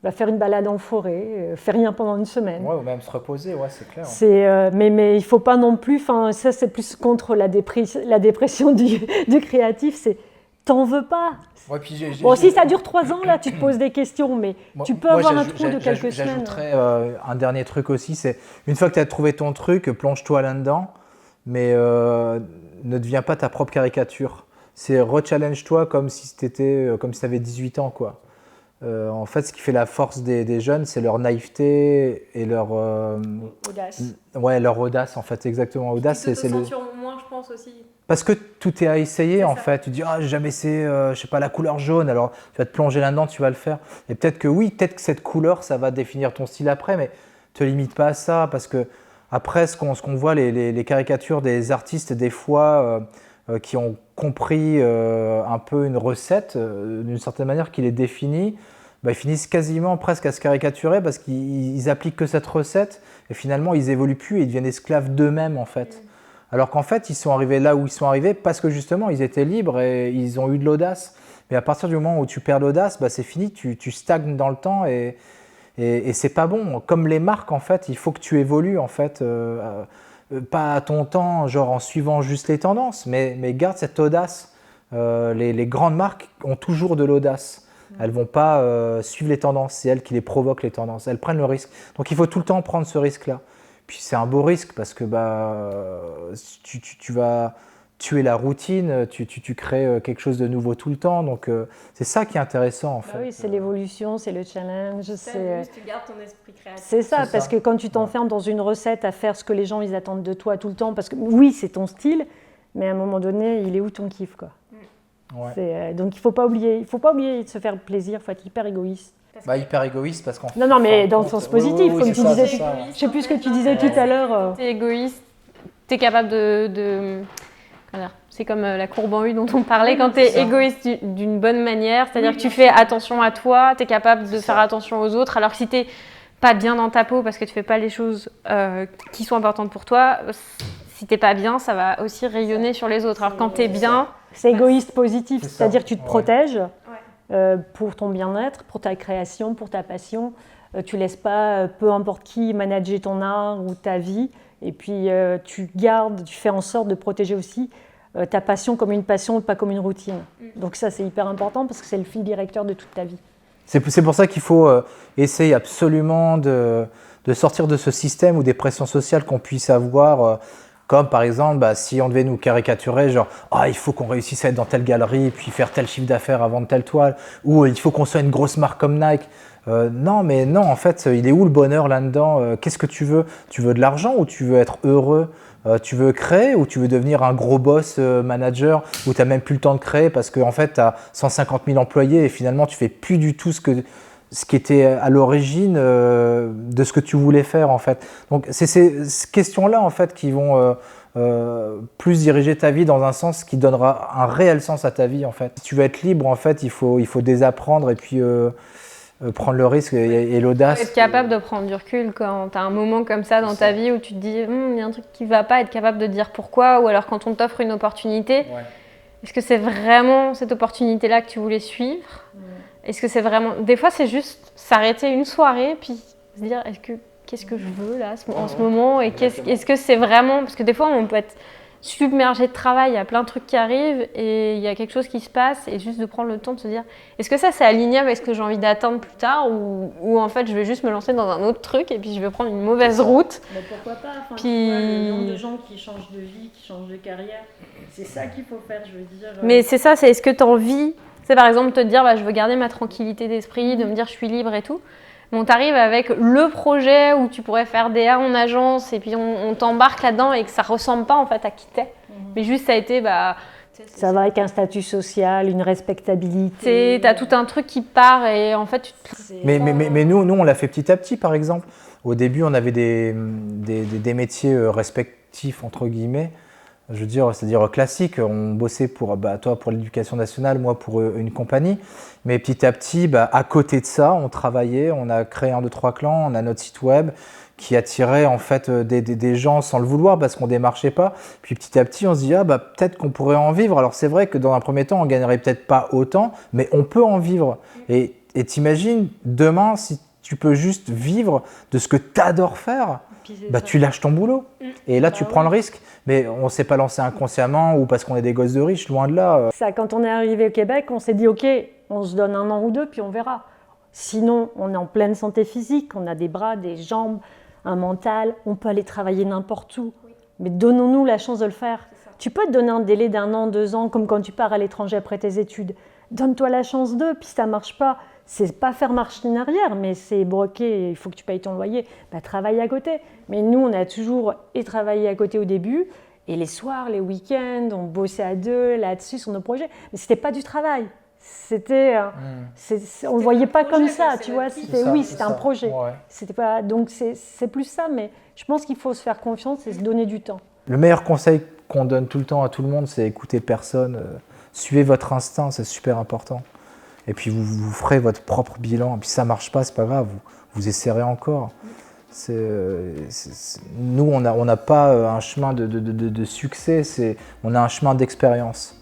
Va faire une balade en forêt. Fais rien pendant une semaine. Ouais, ou même se reposer, ouais, c'est clair. Mais il ne faut pas non plus... Ça, c'est plus contre la dépression du créatif. C'est... T'en veux pas. Ouais, puis si ça dure 3 ans, là, tu te poses des questions, mais tu peux avoir un trou de quelques semaines. J'ajouterais un dernier truc aussi, c'est une fois que tu as trouvé ton truc, plonge-toi là-dedans, mais ne deviens pas ta propre caricature. C'est re-challenge-toi comme si tu avais 18 ans, quoi. en fait, ce qui fait la force des jeunes, c'est leur naïveté et leur audace. Ouais, leur audace, en fait, exactement. Audace, c'est le. Moins, je pense aussi. Parce que tout est à essayer, C'est en ça. fait. Tu dis, ah, j'ai jamais essayé, je sais pas, la couleur jaune, alors tu vas te plonger là-dedans, tu vas le faire. Et peut-être que oui, peut-être que cette couleur, ça va définir ton style après, mais te limite pas à ça, parce que après, ce qu'on voit, les caricatures des artistes, des fois, qui ont compris un peu une recette, d'une certaine manière, qui les définit, bah, ils finissent quasiment presque à se caricaturer parce qu'ils appliquent que cette recette et finalement ils évoluent plus et ils deviennent esclaves d'eux-mêmes en fait. Alors qu'en fait ils sont arrivés là où ils sont arrivés parce que justement ils étaient libres et ils ont eu de l'audace. Mais à partir du moment où tu perds l'audace, bah, c'est fini, tu stagnes dans le temps et c'est pas bon. Comme les marques en fait, il faut que tu évolues en fait. Pas à ton temps, genre en suivant juste les tendances, mais garde cette audace. Les grandes marques ont toujours de l'audace. Elles ne vont pas suivre les tendances, c'est elles qui les provoquent les tendances. Elles prennent le risque. Donc il faut tout le temps prendre ce risque-là. Puis c'est un beau risque parce que tu vas tuer la routine, tu crées quelque chose de nouveau tout le temps. Donc c'est ça qui est intéressant en fait. Oui, c'est l'évolution, c'est le challenge. Tu gardes ton esprit créatif. C'est ça, C'est parce ça. que quand tu t'enfermes dans une recette à faire ce que les gens ils attendent de toi tout le temps, parce que oui, c'est ton style, mais à un moment donné, il est où ton kiff quoi. Ouais. Donc il faut pas oublier de se faire plaisir, il faut être hyper égoïste. Hyper égoïste parce qu'en fait. Non, mais dans le sens positif, comme tu disais. c'est ça. Je sais plus ce que tu disais tout à l'heure. T'es égoïste, t'es capable comment dire, c'est comme la courbe en U dont on parlait, quand t'es égoïste d'une bonne manière, c'est-à-dire que tu fais attention à toi, t'es capable de faire attention aux autres, alors que si t'es pas bien dans ta peau parce que tu fais pas les choses qui sont importantes pour toi, si t'es pas bien, ça va aussi rayonner sur les autres. Alors quand t'es bien, C'est égoïste positif, C'est ça. c'est-à-dire que tu te Ouais. protèges pour ton bien-être, pour ta création, pour ta passion. Tu laisses pas peu importe qui manager ton art ou ta vie. Et puis tu fais en sorte de protéger aussi ta passion comme une passion, pas comme une routine. Donc ça, c'est hyper important parce que c'est le fil directeur de toute ta vie. C'est pour ça qu'il faut essayer absolument de sortir de ce système ou des pressions sociales qu'on puisse avoir. Comme par exemple, si on devait nous caricaturer, genre il faut qu'on réussisse à être dans telle galerie, puis faire tel chiffre d'affaires à vendre telle toile, ou il faut qu'on soit une grosse marque comme Nike. Non, mais non, en fait, il est où le bonheur là-dedans? Qu'est-ce que tu veux? Tu veux de l'argent ou tu veux être heureux? Tu veux créer ou tu veux devenir un gros boss manager où tu n'as même plus le temps de créer parce qu'en fait, tu as 150 000 employés et finalement, tu fais plus du tout ce qui était à l'origine de ce que tu voulais faire en fait. Donc c'est ces questions-là en fait qui vont plus diriger ta vie dans un sens qui donnera un réel sens à ta vie en fait. Si tu veux être libre en fait, il faut désapprendre et puis prendre le risque et l'audace. être capable de prendre du recul quand tu as un moment comme ça dans ta vie où tu te dis il y a un truc qui va pas, être capable de dire pourquoi, ou alors quand on t'offre une opportunité, est-ce que c'est vraiment cette opportunité-là que tu voulais suivre? Est-ce que c'est vraiment... Des fois, c'est juste s'arrêter une soirée puis se dire qu'est-ce que je veux là en ce moment et est-ce que c'est vraiment... Parce que des fois, on peut être submergé de travail, il y a plein de trucs qui arrivent et il y a quelque chose qui se passe et juste de prendre le temps de se dire est-ce que ça c'est alignable avec ce que j'ai envie d'atteindre plus tard ou en fait je vais juste me lancer dans un autre truc et puis je vais prendre une mauvaise route. Mais pourquoi pas Puis- le nombre de gens qui changent de vie, qui changent de carrière, c'est ça qu'il faut faire, je veux dire. Mais c'est ça, c'est est-ce que tu as envie, c'est par exemple te dire je veux garder ma tranquillité d'esprit, de me dire je suis libre et tout. On t'arrive avec le projet où tu pourrais faire DA en agence et puis on t'embarque là-dedans et que ça ressemble pas en fait à qui t'es. Mais juste ça a été Ça va avec un statut social, une respectabilité. t'as tout un truc qui part et en fait tu te... Mais nous, on l'a fait petit à petit, par exemple. Au début, on avait des métiers respectifs, entre guillemets. Je veux dire, c'est-à-dire classique. On bossait pour, toi pour l'éducation nationale, moi pour une compagnie. Mais petit à petit, à côté de ça, on travaillait, on a créé 1, 2, 3 clans, on a notre site web qui attirait en fait des gens sans le vouloir parce qu'on démarchait pas. Puis petit à petit, on se dit peut-être qu'on pourrait en vivre. Alors c'est vrai que dans un premier temps, on gagnerait peut-être pas autant, mais on peut en vivre. Et t'imagines demain si tu peux juste vivre de ce que tu adores faire, tu lâches ton boulot. Et là, tu prends le risque. Mais on ne s'est pas lancé inconsciemment ou parce qu'on est des gosses de riches, loin de là. Ça, quand on est arrivé au Québec, on s'est dit ok, on se donne 1 an ou 2, puis on verra. Sinon, on est en pleine santé physique, on a des bras, des jambes, un mental, on peut aller travailler n'importe où. Mais donnons-nous la chance de le faire. Tu peux te donner un délai d'1 an, 2 ans, comme quand tu pars à l'étranger après tes études. Donne-toi la chance d'eux, puis si ça ne marche pas, c'est pas faire marche en arrière, mais c'est broquer, il faut que tu payes ton loyer, travaille à côté. Mais nous, on a toujours travaillé à côté au début, et les soirs, les week-ends, on bossait à deux là-dessus sur nos projets. Mais c'était pas du travail. C'était, on le voyait pas comme ça, tu vois. C'était un projet. Ouais. C'était pas, donc c'est plus ça, mais je pense qu'il faut se faire confiance et se donner du temps. Le meilleur conseil qu'on donne tout le temps à tout le monde, c'est écouter personne. Suivez votre instinct, c'est super important. Et puis vous ferez votre propre bilan. Et puis ça marche pas, c'est pas grave. Vous essayerez encore. Nous, on n'a pas un chemin de succès. On a un chemin d'expérience.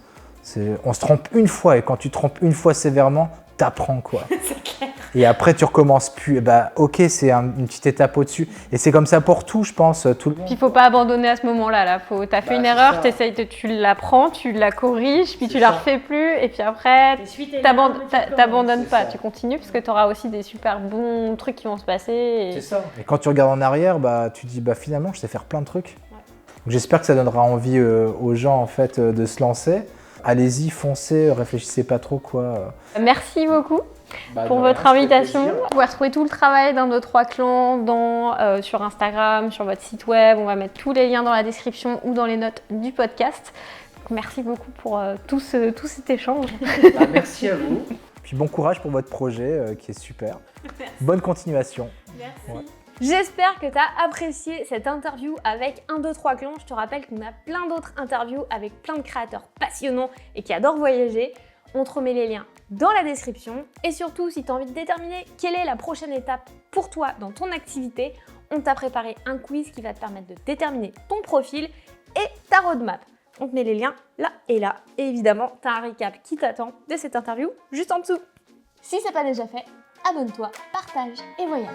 On se trompe une fois, et quand tu te trompes une fois sévèrement, t'apprends quoi. C'est clair. Et après, tu recommences plus. Et ok, c'est une petite étape au-dessus. Et c'est comme ça pour tout, je pense, tout le monde. Puis il faut pas abandonner à ce moment-là. T'as fait une erreur, tu l'apprends, tu la corriges, puis tu la refais plus, et puis après, t'abandonnes pas. Tu continues parce que tu auras aussi des super bons trucs qui vont se passer. C'est ça. Et quand tu regardes en arrière, tu te dis finalement, je sais faire plein de trucs. Ouais. Donc, j'espère que ça donnera envie aux gens en fait de se lancer. Allez-y, foncez, réfléchissez pas trop quoi. Merci beaucoup pour votre invitation. Vous pouvez retrouver tout le travail d'Un2, 3 Clans sur Instagram, sur votre site web. On va mettre tous les liens dans la description ou dans les notes du podcast. Donc, merci beaucoup pour tout cet échange. Merci à vous. Puis bon courage pour votre projet qui est super. Merci. Bonne continuation. Merci. Ouais. J'espère que tu as apprécié cette interview avec 1-2-3 Clans. Je te rappelle qu'on a plein d'autres interviews avec plein de créateurs passionnants et qui adorent voyager. On te remet les liens dans la description. Et surtout, si tu as envie de déterminer quelle est la prochaine étape pour toi dans ton activité, on t'a préparé un quiz qui va te permettre de déterminer ton profil et ta roadmap. On te met les liens là et là. Et évidemment, tu as un récap qui t'attend de cette interview juste en dessous. Si ce n'est pas déjà fait, abonne-toi, partage et voyage.